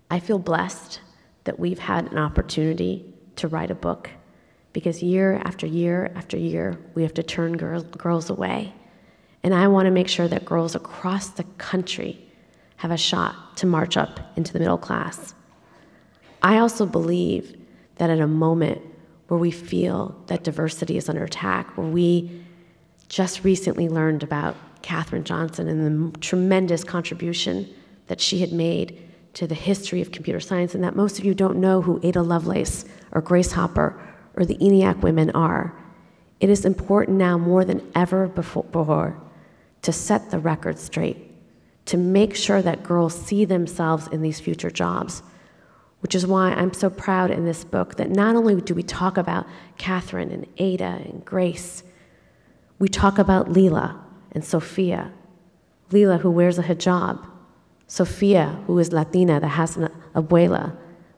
I feel blessed that we've had an opportunity to write a book, because year after year after year, we have to turn girls away. And I want to make sure that girls across the country have a shot to march up into the middle class. I also believe that at a moment where we feel that diversity is under attack, where we just recently learned about Katherine Johnson and the tremendous contribution that she had made to the history of computer science, and that most of you don't know who Ada Lovelace or Grace Hopper or the ENIAC women are. It is important now more than ever before to set the record straight, to make sure that girls see themselves in these future jobs, which is why I'm so proud in this book that not only do we talk about Katherine and Ada and Grace, we talk about Leela and Sophia. Leela, who wears a hijab. Sophia, who is Latina, that has an abuela.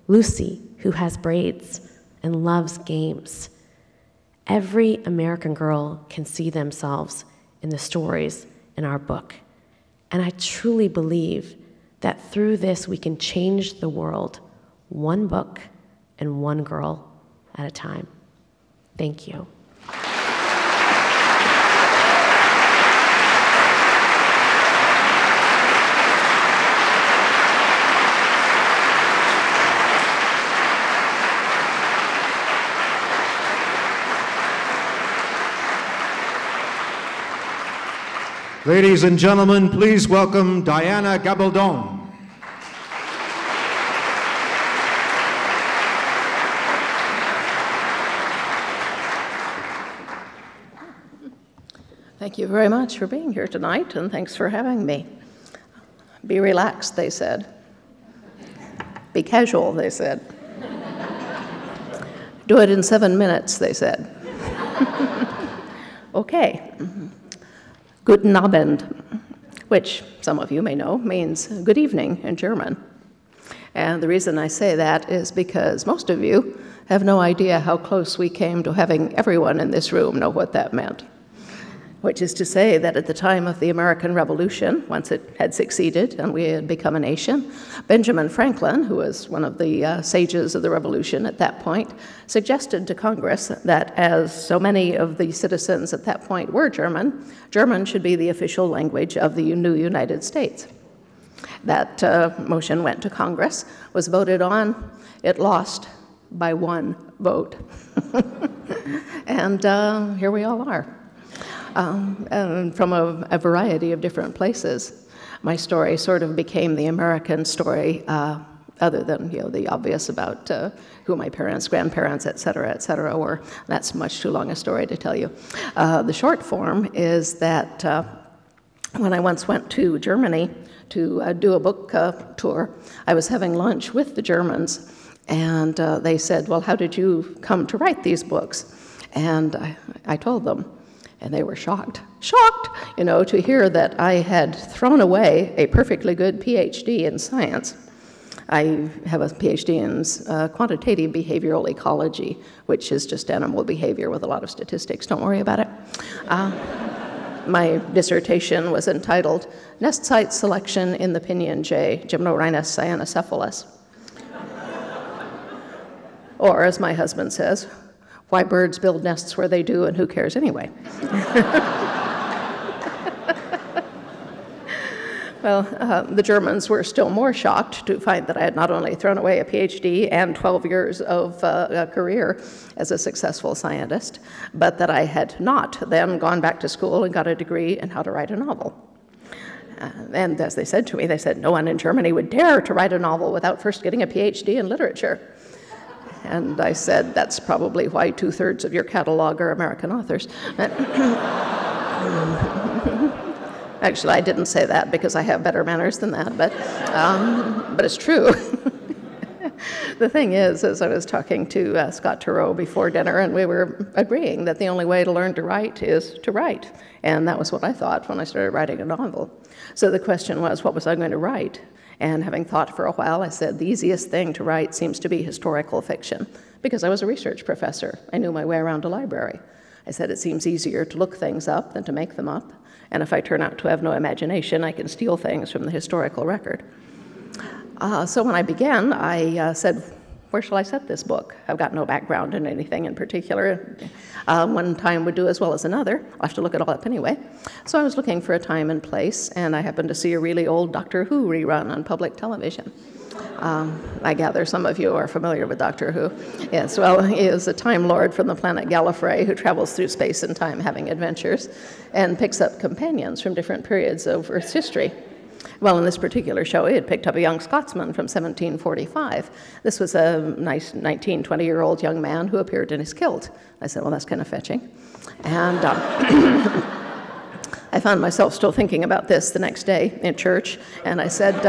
Lucy, who has braids and loves games. Every American girl can see themselves in the stories in our book. And I truly believe that through this we can change the world, one book and one girl at a time. Thank you. Ladies and gentlemen, please welcome Diana Gabaldon. Thank you very much for being here tonight, and thanks for having me. Be relaxed, they said. Be casual, they said. Do it in 7 minutes, they said. Okay. Guten Abend, which some of you may know means good evening in German. And the reason I say that is because most of you have no idea how close we came to having everyone in this room know what that meant. Which is to say that at the time of the American Revolution, once it had succeeded and we had become a nation, Benjamin Franklin, who was one of the sages of the Revolution at that point, suggested to Congress that as so many of the citizens at that point were German, German should be the official language of the new United States. That motion went to Congress, was voted on, it lost by 1 vote. And here we all are. And from a variety of different places. My story sort of became the American story, other than the obvious about who my parents, grandparents, et cetera, were. That's much too long a story to tell you. The short form is that when I once went to Germany to do a book tour, I was having lunch with the Germans, and they said, well, how did you come to write these books? And I told them. And they were shocked, to hear that I had thrown away a perfectly good PhD in science. I have a PhD in quantitative behavioral ecology, which is just animal behavior with a lot of statistics. Don't worry about it. My dissertation was entitled Nest Site Selection in the Pinyon Jay, Gymnorhinus cyanocephalus. Or, as my husband says, why birds build nests where they do, and who cares anyway? Well, the Germans were still more shocked to find that I had not only thrown away a PhD and 12 years of a career as a successful scientist, but that I had not then gone back to school and got a degree in how to write a novel. And as they said to me, they said, no one in Germany would dare to write a novel without first getting a PhD in literature. And I said, that's probably why 2/3 of your catalog are American authors. Actually, I didn't say that because I have better manners than that, but it's true. The thing is I was talking to Scott Turow before dinner, and we were agreeing that the only way to learn to write is to write. And that was what I thought when I started writing a novel. So the question was, what was I going to write? And having thought for a while, I said, the easiest thing to write seems to be historical fiction, because I was a research professor. I knew my way around a library. I said, it seems easier to look things up than to make them up. And if I turn out to have no imagination, I can steal things from the historical record. So when I began, I said, where shall I set this book? I've got no background in anything in particular. One time would do as well as another. I'll have to look it all up anyway. So I was looking for a time and place, and I happened to see a really old Doctor Who rerun on public television. I gather some of you are familiar with Doctor Who. Yes, well, he is a Time Lord from the planet Gala who travels through space and time having adventures and picks up companions from different periods of Earth's history. Well, in this particular show, he had picked up a young Scotsman from 1745. This was a nice 19, 20-year-old young man who appeared in his kilt. I said, well, that's kind of fetching. And I found myself still thinking about this the next day in church, and I said,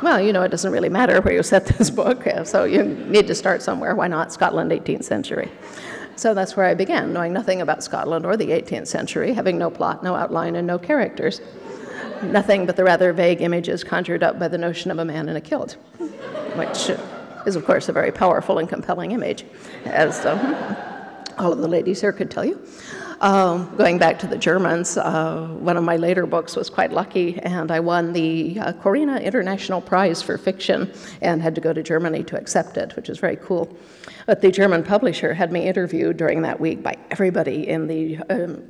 well, you know, it doesn't really matter where you set this book, so you need to start somewhere. Why not Scotland, 18th century? So that's where I began, knowing nothing about Scotland or the 18th century, having no plot, no outline, and no characters. Nothing but the rather vague images conjured up by the notion of a man in a kilt, which is, of course, a very powerful and compelling image, as all of the ladies here could tell you. Going back to the Germans, one of my later books was quite lucky, and I won the Corina International Prize for Fiction and had to go to Germany to accept it, which is very cool. But the German publisher had me interviewed during that week by everybody in the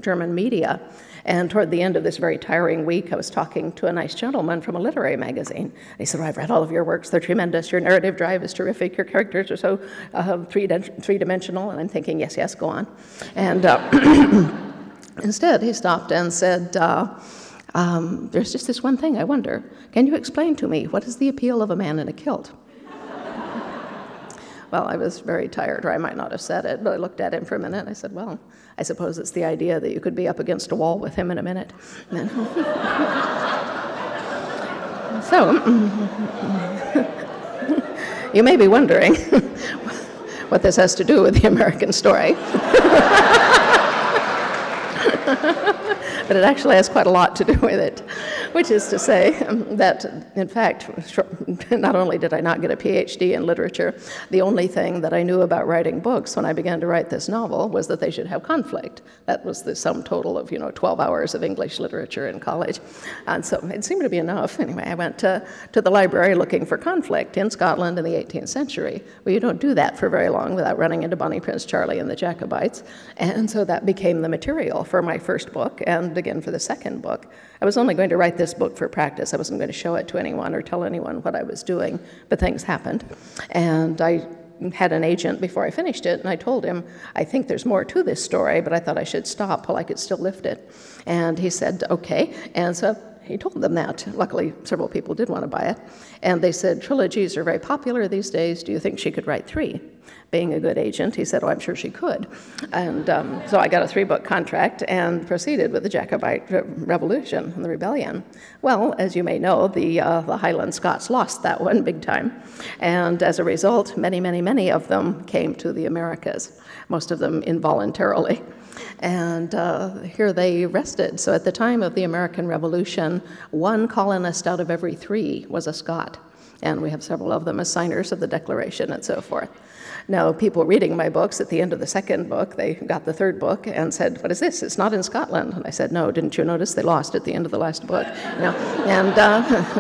German media. And toward the end of this very tiring week, I was talking to a nice gentleman from a literary magazine. He said, well, I've read all of your works. They're tremendous. Your narrative drive is terrific. Your characters are so three-dimensional. And I'm thinking, yes, yes, go on. And instead, he stopped and said, there's just this one thing I wonder. Can you explain to me, what is the appeal of a man in a kilt? Well, I was very tired, or I might not have said it, but I looked at him for a minute, and I said, well, I suppose it's the idea that you could be up against a wall with him in a minute. So, you may be wondering what this has to do with the American story. But it actually has quite a lot to do with it, which is to say that, in fact, not only did I not get a PhD in literature, the only thing that I knew about writing books when I began to write this novel was that they should have conflict. That was the sum total of, 12 hours of English literature in college. And so it seemed to be enough. Anyway, I went to the library looking for conflict in Scotland in the 18th century. Well, you don't do that for very long without running into Bonnie Prince Charlie and the Jacobites. And so that became the material for my first book, and again for the second book. I was only going to write this book for practice. I wasn't going to show it to anyone or tell anyone what I was doing, but things happened. And I had an agent before I finished it, and I told him, I think there's more to this story, but I thought I should stop while I could still lift it. And he said, okay. And so he told them that. Luckily, several people did want to buy it. And they said, trilogies are very popular these days. Do you think she could write 3? Being a good agent, he said, oh, I'm sure she could. And so I got a 3-book contract and proceeded with the Jacobite Revolution and the Rebellion. Well, as you may know, the Highland Scots lost that one big time. And as a result, many, many, many of them came to the Americas, most of them involuntarily. And here they rested. So at the time of the American Revolution, 1 colonist out of every 3 was a Scot. And we have several of them as signers of the Declaration and so forth. Now, people reading my books at the end of the second book, they got the third book and said, what is this? It's not in Scotland. And I said, no, didn't you notice they lost at the end of the last book? And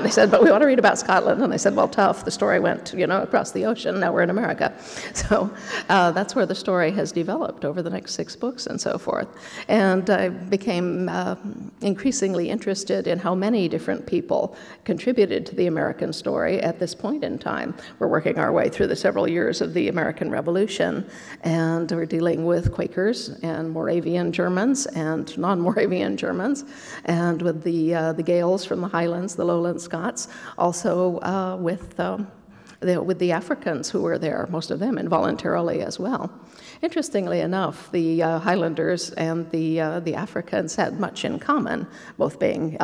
they said, but we want to read about Scotland. And I said, well, tough. The story went, across the ocean. Now we're in America. So that's where the story has developed over the next 6 books and so forth. And I became increasingly interested in how many different people contributed to the American story at this point in time. We're working our way through the several years of the American Revolution, and we're dealing with Quakers and Moravian Germans and non-Moravian Germans, and with the Gaels from the Highlands, the Lowland Scots, also with with the Africans who were there, most of them involuntarily as well. Interestingly enough, the Highlanders and the Africans had much in common, both being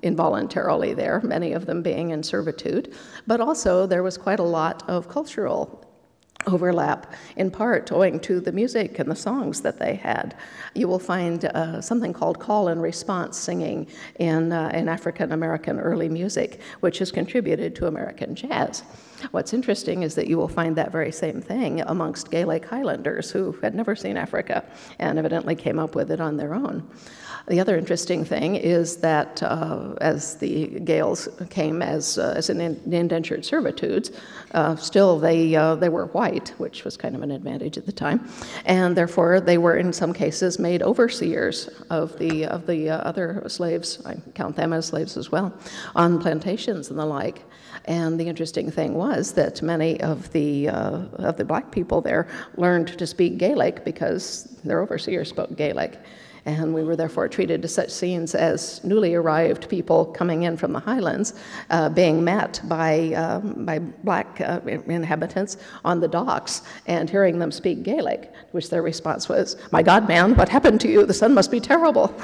involuntarily there, many of them being in servitude, but also there was quite a lot of cultural overlap, in part owing to the music and the songs that they had. You will find something called call and response singing in African American early music, which has contributed to American jazz. What's interesting is that you will find that very same thing amongst Gaelic Highlanders who had never seen Africa and evidently came up with it on their own. The other interesting thing is that as the Gaels came as in indentured servitudes, still they were white, which was kind of an advantage at the time, and therefore they were in some cases made overseers of the other slaves. I count them as slaves as well, on plantations and the like. And the interesting thing was that many of the black people there learned to speak Gaelic because their overseers spoke Gaelic. And we were therefore treated to such scenes as newly arrived people coming in from the highlands, being met by black inhabitants on the docks and hearing them speak Gaelic, which their response was, "My God, man, what happened to you? The sun must be terrible."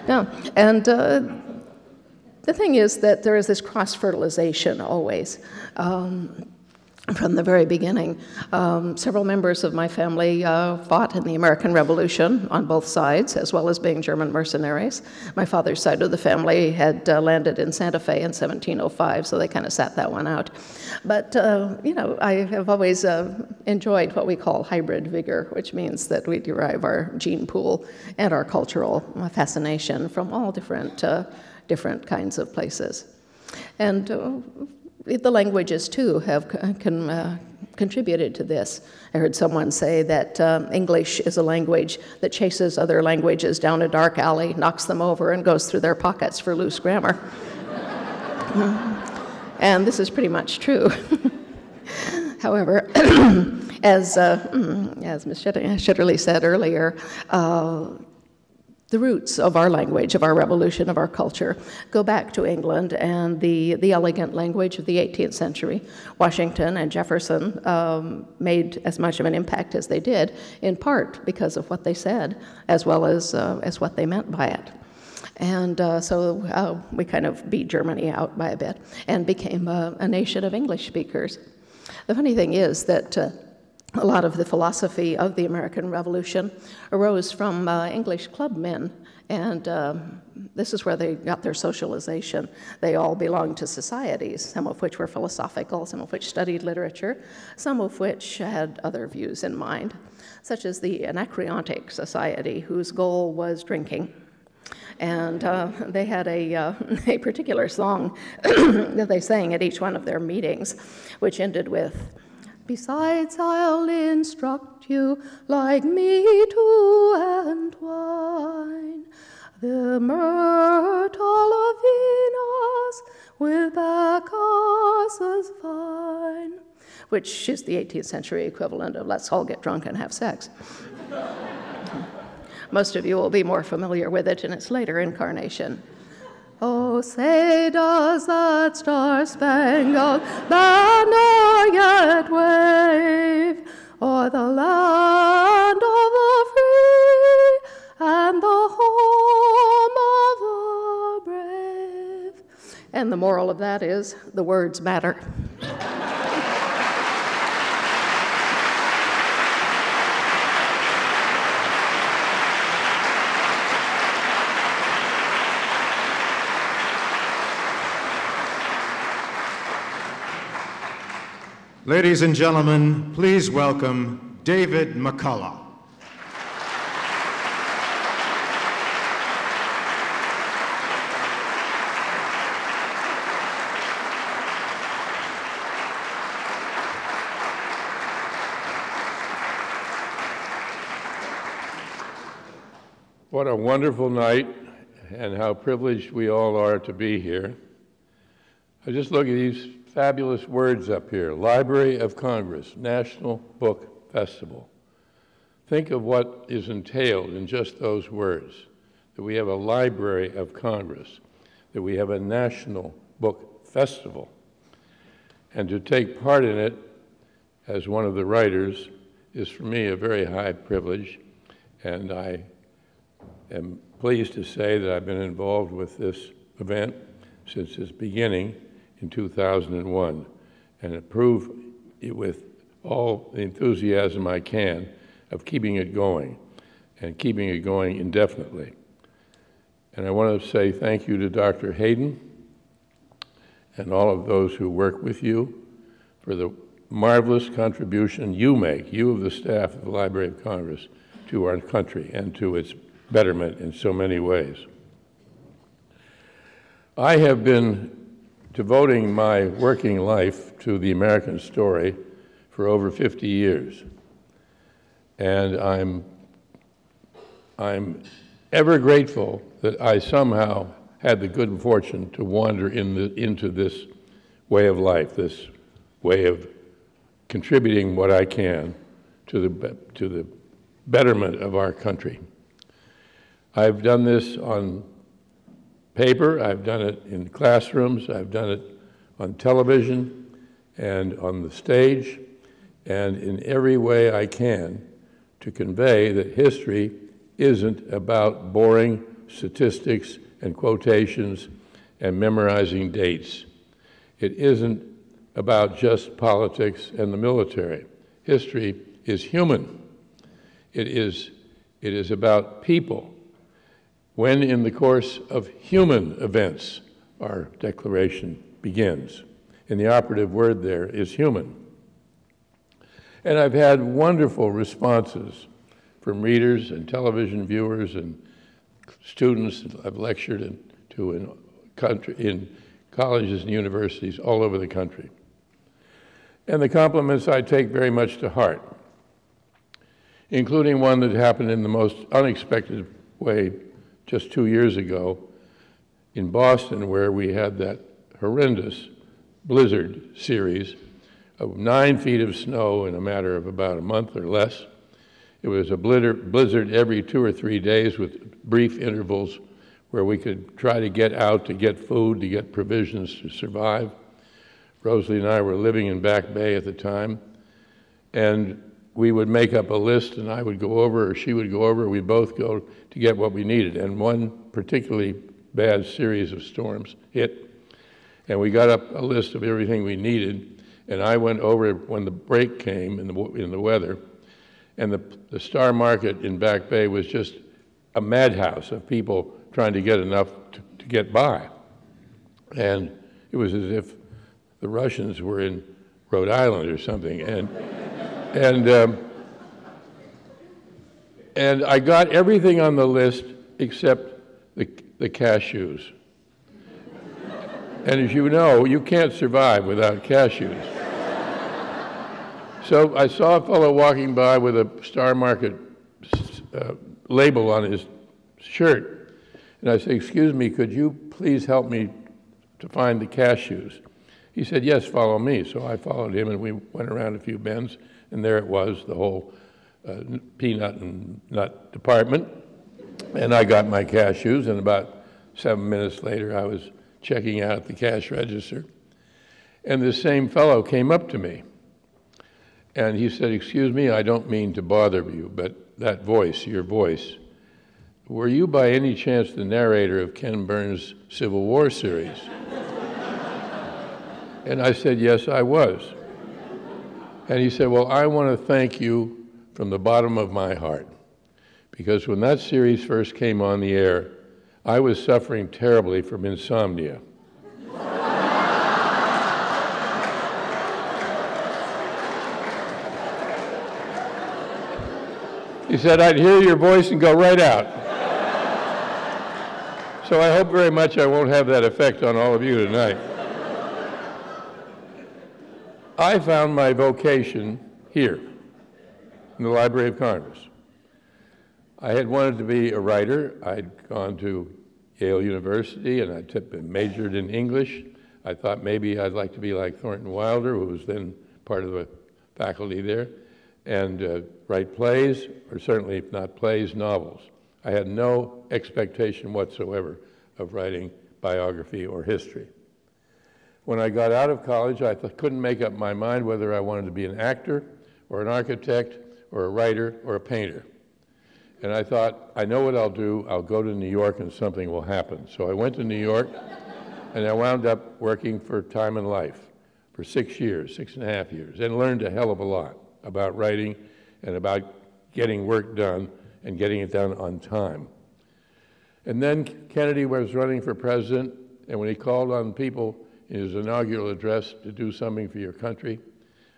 No, and the thing is that there is this cross-fertilization always. From the very beginning, several members of my family fought in the American Revolution on both sides, as well as being German mercenaries. My father's side of the family had landed in Santa Fe in 1705, so they kind of sat that one out. But, you know, I have always enjoyed what we call hybrid vigor, which means that we derive our gene pool and our cultural fascination from all different kinds of places. And the languages, too, have contributed to this. I heard someone say that English is a language that chases other languages down a dark alley, knocks them over, and goes through their pockets for loose grammar. And this is pretty much true. However, as Ms. Shetterly said earlier, the roots of our language, of our revolution, of our culture, go back to England and the elegant language of the 18th century. Washington and Jefferson made as much of an impact as they did, in part because of what they said, as well as what they meant by it. And so we kind of beat Germany out by a bit and became a nation of English speakers. The funny thing is that a lot of the philosophy of the American Revolution arose from English clubmen, and this is where they got their socialization. They all belonged to societies, some of which were philosophical, some of which studied literature, some of which had other views in mind, such as the Anacreontic Society, whose goal was drinking. And they had a particular song that they sang at each one of their meetings, which ended with, "Besides, I'll instruct you like meat and wine, the myrtle of Venus with Bacchus's vine," which is the 18th century equivalent of "let's all get drunk and have sex." Most of you will be more familiar with it in its later incarnation. Oh, say does that star-spangled banner yet wave o'er the land of the free and the home of the brave? And the moral of that is, the words matter. Ladies and gentlemen, please welcome David McCullough. What a wonderful night, and how privileged we all are to be here. I just look at these fabulous words up here: Library of Congress, National Book Festival. Think of what is entailed in just those words, that we have a Library of Congress, that we have a National Book Festival. And to take part in it as one of the writers is for me a very high privilege, and I am pleased to say that I've been involved with this event since its beginning in 2001, and approve it with all the enthusiasm I can of keeping it going, and keeping it going indefinitely. And I want to say thank you to Dr. Hayden and all of those who work with you for the marvelous contribution you make, you of the staff of the Library of Congress, to our country and to its betterment in so many ways. I have been devoting my working life to the American story for over 50 years. And I'm ever grateful that I somehow had the good fortune to wander into this way of life, this way of contributing what I can to the betterment of our country. I've done this on paper, I've done it in classrooms, I've done it on television and on the stage, and in every way I can to convey that history isn't about boring statistics and quotations and memorizing dates. It isn't about just politics and the military. History is human. It is about people. When in the course of human events, our declaration begins. And the operative word there is human. And I've had wonderful responses from readers and television viewers and students that I've lectured in colleges and universities all over the country. And the compliments I take very much to heart, including one that happened in the most unexpected way just 2 years ago in Boston, where we had that horrendous blizzard series of 9 feet of snow in a matter of about a month or less. It was a blizzard every 2 or 3 days with brief intervals where we could try to get out to get food, to get provisions to survive. Rosalie and I were living in Back Bay at the time, and we would make up a list, and I would go over, or she would go over, we'd both go to get what we needed. And one particularly bad series of storms hit, and we got up a list of everything we needed, and I went over when the break came in the weather, and the Star Market in Back Bay was just a madhouse of people trying to get enough to get by. And it was as if the Russians were in Rhode Island or something. And I got everything on the list except the cashews. And as you know, you can't survive without cashews. So I saw a fellow walking by with a Star Market label on his shirt. And I said, "Excuse me, could you please help me to find the cashews?" He said, "Yes, follow me." So I followed him, and we went around a few bends, and there it was, the whole peanut and nut department. And I got my cashews, and about 7 minutes later, I was checking out at the cash register. And this same fellow came up to me, and he said, "Excuse me, I don't mean to bother you, but that voice, your voice, were you by any chance the narrator of Ken Burns' Civil War series?" And I said, "Yes, I was." And he said, "Well, I want to thank you from the bottom of my heart, because when that series first came on the air, I was suffering terribly from insomnia." He said, "I'd hear your voice and go right out." So I hope very much I won't have that effect on all of you tonight. I found my vocation here, in the Library of Congress. I had wanted to be a writer. I'd gone to Yale University, and I majored in English. I thought maybe I'd like to be like Thornton Wilder, who was then part of the faculty there, and write plays, or certainly, if not plays, novels. I had no expectation whatsoever of writing biography or history. When I got out of college, I couldn't make up my mind whether I wanted to be an actor or an architect or a writer or a painter. And I thought, I know what I'll do. I'll go to New York and something will happen. So I went to New York and I wound up working for Time and Life for 6 years, 6.5 years, and learned a hell of a lot about writing and about getting work done and getting it done on time. And then Kennedy was running for president, and when he called on people in his inaugural address to do something for your country,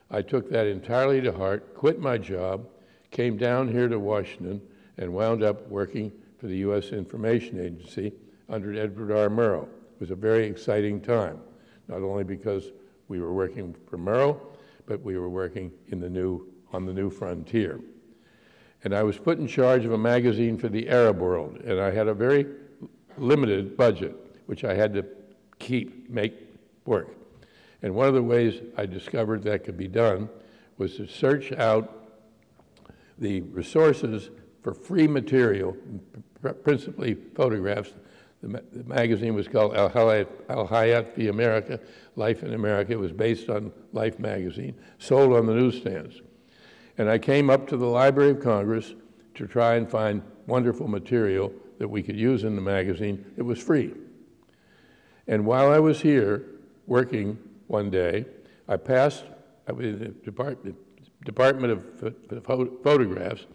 I took that entirely to heart, quit my job, came down here to Washington, and wound up working for the U.S. Information Agency under Edward R. Murrow. It was a very exciting time, not only because we were working for Murrow, but we were working on the new frontier. And I was put in charge of a magazine for the Arab world, and I had a very limited budget, which I had to make work. And one of the ways I discovered that could be done was to search out the resources for free material, principally photographs. The magazine was called Al Hayat fi America, Life in America. It was based on Life magazine, sold on the newsstands. And I came up to the Library of Congress to try and find wonderful material that we could use in the magazine. It was free. And while I was here working one day, I was in the Department of Photographs.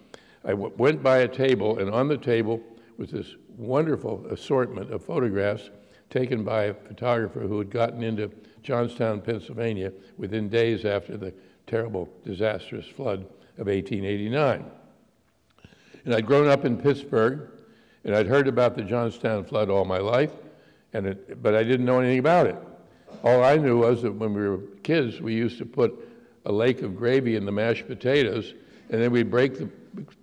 I went by a table, and on the table was this wonderful assortment of photographs taken by a photographer who had gotten into Johnstown, Pennsylvania within days after the terrible, disastrous flood of 1889. And I'd grown up in Pittsburgh, and I'd heard about the Johnstown flood all my life, but I didn't know anything about it. All I knew was that when we were kids, we used to put a lake of gravy in the mashed potatoes, and then we'd break the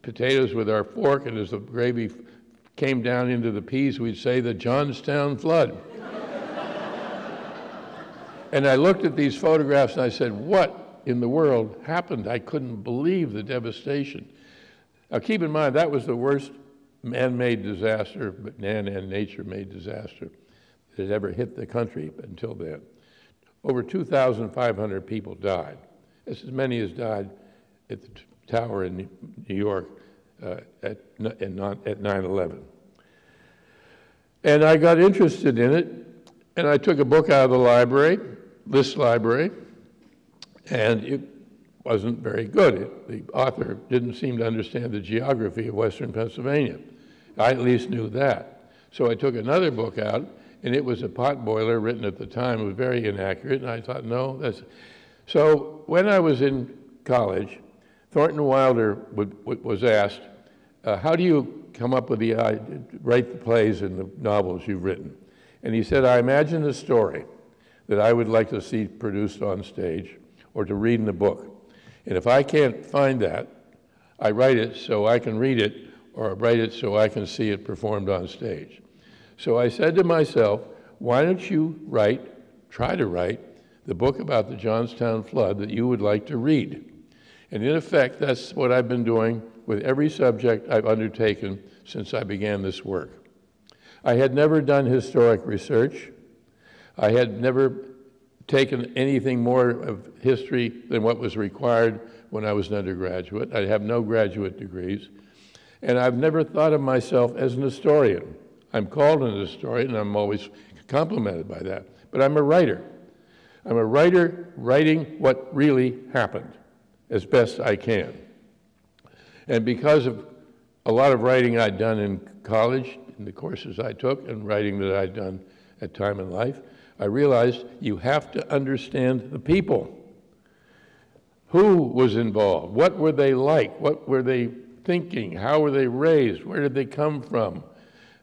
potatoes with our fork, and as the gravy came down into the peas, we'd say, the Johnstown flood. And I looked at these photographs and I said, what in the world happened? I couldn't believe the devastation. Now keep in mind, that was the worst man-made disaster, but man and nature-made disaster that had ever hit the country until then. Over 2,500 people died. That's as many as died at the tower in New York at 9/11. And I got interested in it, and I took a book out of the library, this library, and it wasn't very good. The author didn't seem to understand the geography of Western Pennsylvania. I at least knew that. So I took another book out, and it was a potboiler written at the time. It was very inaccurate, and I thought, no, that's... So when I was in college, Thornton Wilder was asked, how do you come up with the idea, write the plays and the novels you've written? And he said, I imagine a story that I would like to see produced on stage or to read in a book. And if I can't find that, I write it so I can read it, or I write it so I can see it performed on stage. So I said to myself, why don't you try to write the book about the Johnstown flood that you would like to read? And in effect, that's what I've been doing with every subject I've undertaken since I began this work. I had never done historic research. I had never taken anything more of history than what was required when I was an undergraduate. I have no graduate degrees. And I've never thought of myself as an historian. I'm called an historian, and I'm always complimented by that. But I'm a writer. I'm a writer writing what really happened as best I can. And because of a lot of writing I'd done in college, in the courses I took, and writing that I'd done at Time and Life, I realized you have to understand the people. Who was involved? What were they like? What were they thinking? How were they raised? Where did they come from?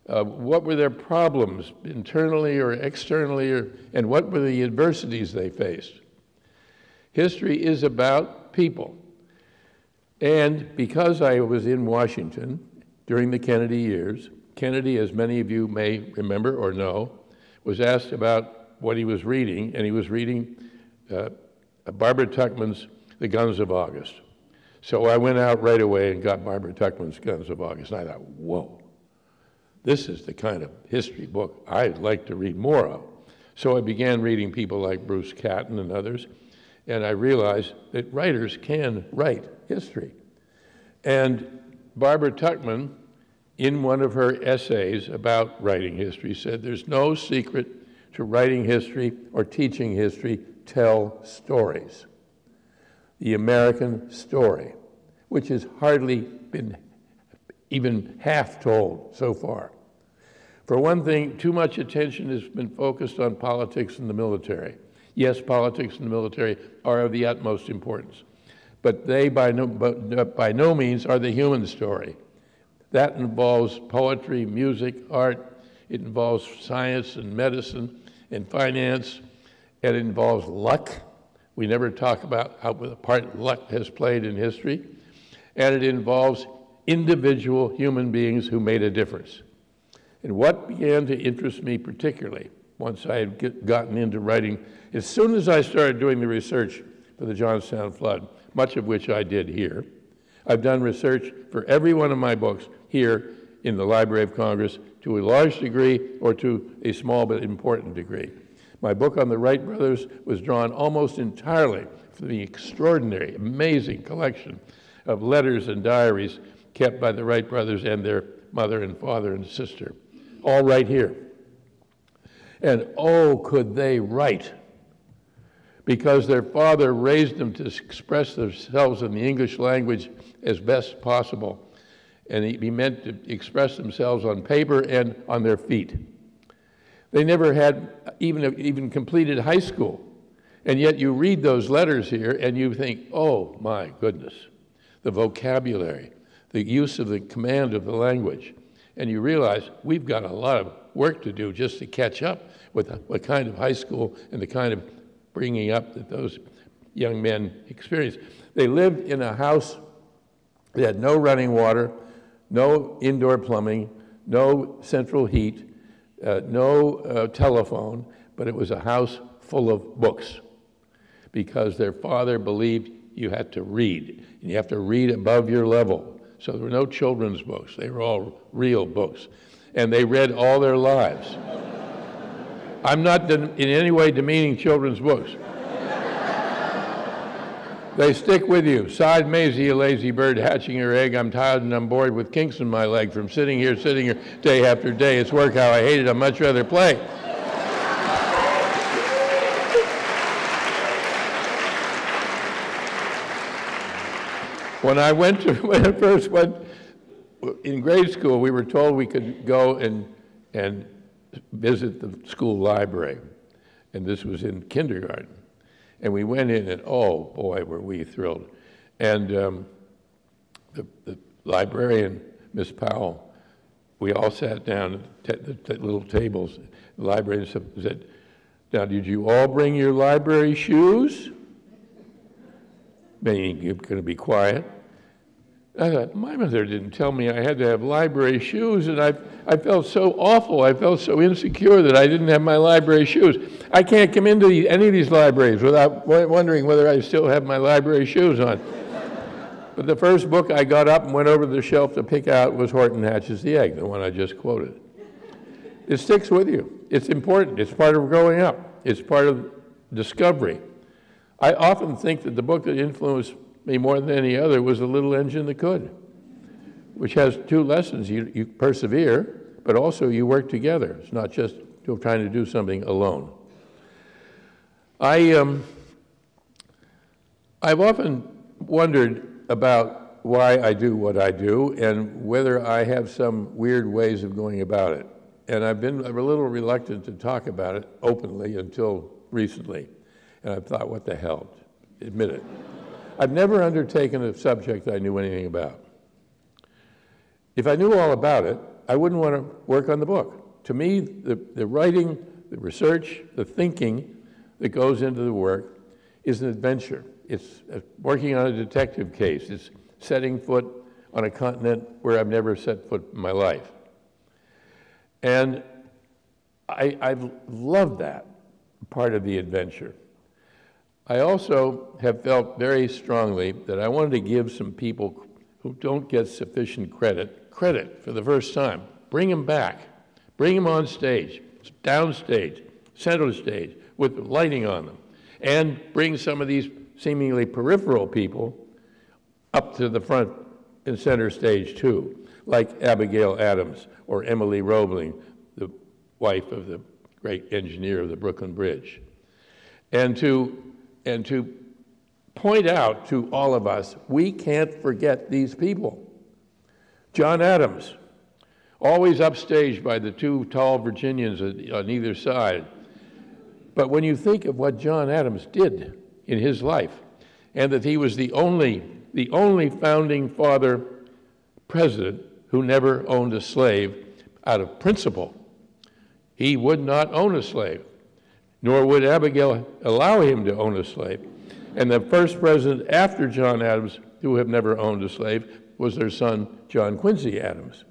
What were their problems, internally or externally, and what were the adversities they faced? History is about people. And because I was in Washington during the Kennedy years, Kennedy, as many of you may remember or know, was asked about what he was reading, and he was reading Barbara Tuchman's The Guns of August. So I went out right away and got Barbara Tuchman's Guns of August, and I thought, whoa, this is the kind of history book I'd like to read more of. So I began reading people like Bruce Catton and others, and I realized that writers can write history. And Barbara Tuchman, in one of her essays about writing history, said there's no secret to writing history or teaching history. Tell stories. The American story, which has hardly been even half told so far. For one thing, too much attention has been focused on politics and the military. Yes, politics and the military are of the utmost importance, but they by no means are the human story. That involves poetry, music, art. It involves science and medicine and finance. And it involves luck. We never talk about how the part luck has played in history. And it involves individual human beings who made a difference. And what began to interest me particularly, once I had gotten into writing, as soon as I started doing the research for the Johnstown flood, much of which I did here, I've done research for every one of my books here in the Library of Congress to a large degree or to a small but important degree. My book on the Wright brothers was drawn almost entirely from the extraordinary, amazing collection of letters and diaries kept by the Wright brothers and their mother and father and sister, all right here. And oh, could they write? Because their father raised them to express themselves in the English language as best possible. And he meant to express themselves on paper and on their feet. They never had even completed high school. And yet you read those letters here and you think, oh my goodness, the vocabulary, the use of the command of the language. And you realize we've got a lot of work to do just to catch up with what kind of high school and the kind of bringing up that those young men experienced. They lived in a house that had no running water, no indoor plumbing, no central heat, no telephone, but it was a house full of books because their father believed you had to read, and you have to read above your level. So there were no children's books. They were all real books, and they read all their lives. I'm not in any way demeaning children's books. They stick with you. Side Maisie, a lazy bird hatching her egg. I'm tired and I'm bored with kinks in my leg from sitting here day after day. It's work how I hate it. I'd much rather play. When I first went in grade school, we were told we could go and visit the school library. And this was in kindergarten. And we went in and, oh boy, were we thrilled. And the librarian, Miss Powell, we all sat down at the little tables. The librarian said, now did you all bring your library shoes? Meaning you're going to be quiet. I thought, my mother didn't tell me I had to have library shoes, and I felt so awful. I felt so insecure that I didn't have my library shoes. I can't come into any of these libraries without wondering whether I still have my library shoes on. But the first book I got up and went over to the shelf to pick out was Horton Hatches the Egg, the one I just quoted. It sticks with you. It's important. It's part of growing up. It's part of discovery. I often think that the book that influenced me more than any other was The Little Engine That Could, which has two lessons. You persevere, but also you work together. It's not just trying to do something alone. I've often wondered about why I do what I do and whether I have some weird ways of going about it. And I've been a little reluctant to talk about it openly until recently. And I've thought, what the hell, admit it. I've never undertaken a subject I knew anything about. If I knew all about it, I wouldn't want to work on the book. To me, the writing, the research, the thinking that goes into the work is an adventure. It's working on a detective case. It's setting foot on a continent where I've never set foot in my life. And I've loved that part of the adventure. I also have felt very strongly that I wanted to give some people who don't get sufficient credit for the first time. Bring them back. Bring them on stage, downstage, center stage with lighting on them, and bring some of these seemingly peripheral people up to the front and center stage too, like Abigail Adams or Emily Roebling, the wife of the great engineer of the Brooklyn Bridge. And to point out to all of us, we can't forget these people. John Adams, always upstaged by the two tall Virginians on either side. But when you think of what John Adams did in his life, and that he was the only founding father president who never owned a slave out of principle. He would not own a slave, nor would Abigail allow him to own a slave. And the first president after John Adams who have never owned a slave was their son, John Quincy Adams.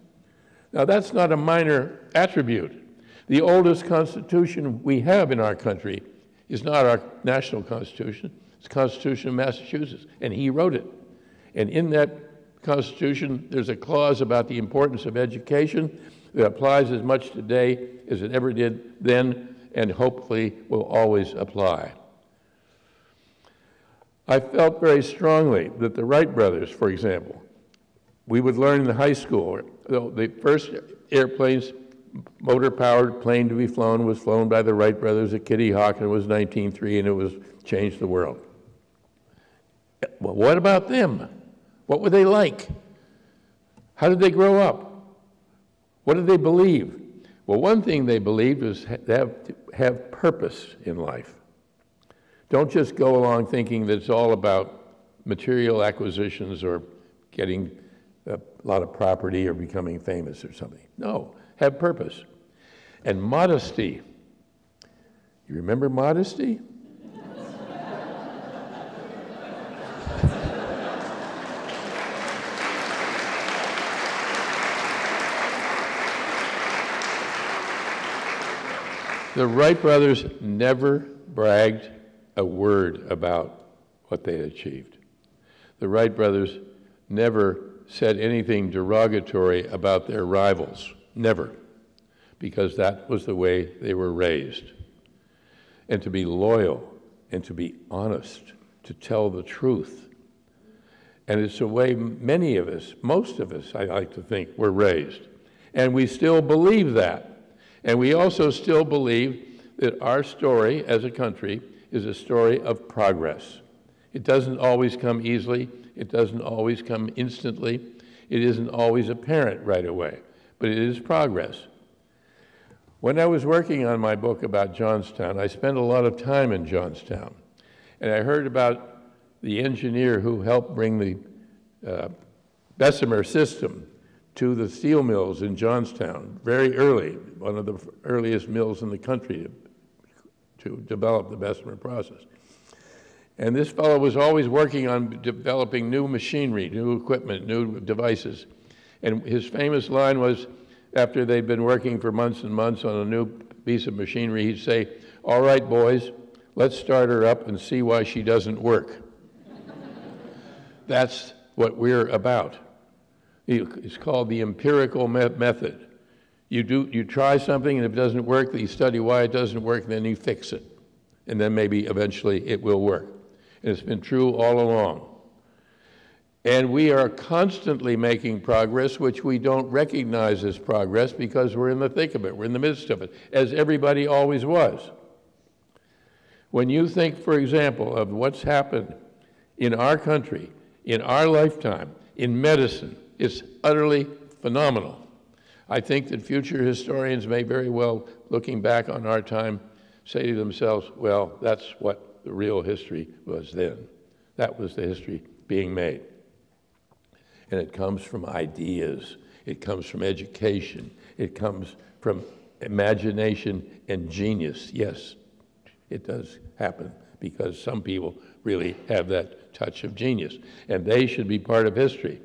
Now, that's not a minor attribute. The oldest constitution we have in our country is not our national constitution, it's the Constitution of Massachusetts, and he wrote it. And in that Constitution, there's a clause about the importance of education that applies as much today as it ever did then, and hopefully will always apply. I felt very strongly that the Wright brothers, for example, we would learn in the high school, the first airplanes, motor-powered plane to be flown was flown by the Wright brothers at Kitty Hawk, and it was 1903, and it was changed the world. Well, what about them? What were they like? How did they grow up? What did they believe? Well, one thing they believed was to have purpose in life. Don't just go along thinking that it's all about material acquisitions or getting a lot of property or becoming famous or something. No, have purpose. And modesty. You remember modesty? The Wright brothers never bragged a word about what they had achieved. The Wright brothers never said anything derogatory about their rivals, never, because that was the way they were raised. And to be loyal and to be honest, to tell the truth. And it's the way many of us, most of us, I like to think, were raised. And we still believe that. And we also still believe that our story as a country is a story of progress. It doesn't always come easily. It doesn't always come instantly. It isn't always apparent right away, but it is progress. When I was working on my book about Johnstown, I spent a lot of time in Johnstown, and I heard about the engineer who helped bring the Bessemer system to the steel mills in Johnstown very early, one of the earliest mills in the country to develop the Bessemer process. And this fellow was always working on developing new machinery, new equipment, new devices. And his famous line was, after they'd been working for months and months on a new piece of machinery, he'd say, "All right, boys, let's start her up and see why she doesn't work." That's what we're about. It's called the empirical method. You try something, and if it doesn't work, you study why it doesn't work, and then you fix it. And then maybe eventually it will work. And it's been true all along. And we are constantly making progress, which we don't recognize as progress because we're in the thick of it, we're in the midst of it, as everybody always was. When you think, for example, of what's happened in our country, in our lifetime, in medicine, it's utterly phenomenal. I think that future historians may very well, looking back on our time, say to themselves, well, that's what the real history was then. That was the history being made. And it comes from ideas. It comes from education. It comes from imagination and genius. Yes, it does happen because some people really have that touch of genius, and they should be part of history.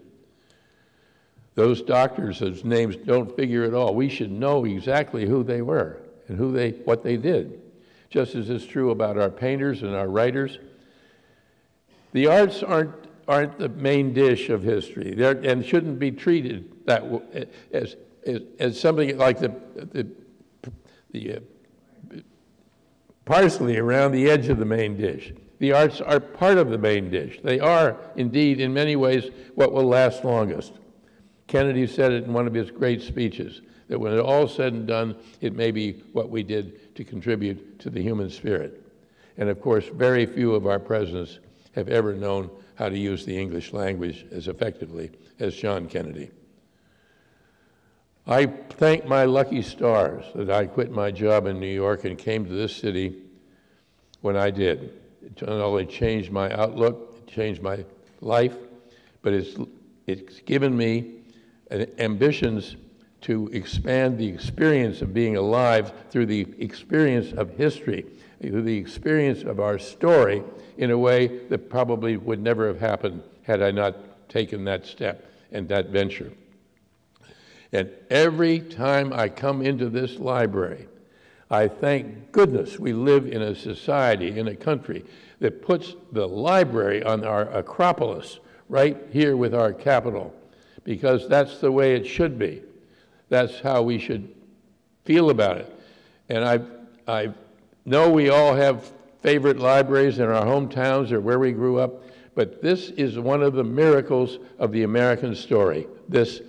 Those doctors whose names don't figure at all, we should know exactly who they were and what they did. Just as is true about our painters and our writers. The arts aren't the main dish of history, and shouldn't be treated that as something like the parsley around the edge of the main dish. The arts are part of the main dish. They are, indeed, in many ways, what will last longest. Kennedy said it in one of his great speeches, that when it's all said and done, it may be what we did to contribute to the human spirit. And of course, very few of our presidents have ever known how to use the English language as effectively as John Kennedy. I thank my lucky stars that I quit my job in New York and came to this city when I did. It not only changed my outlook, it changed my life, but it's given me ambitions to expand the experience of being alive through the experience of history, through the experience of our story in a way that probably would never have happened had I not taken that step and that venture. And every time I come into this library, I thank goodness we live in a society, in a country, that puts the library on our Acropolis right here with our Capitol, because that's the way it should be. That's how we should feel about it. And I know we all have favorite libraries in our hometowns or where we grew up, but this is one of the miracles of the American story, this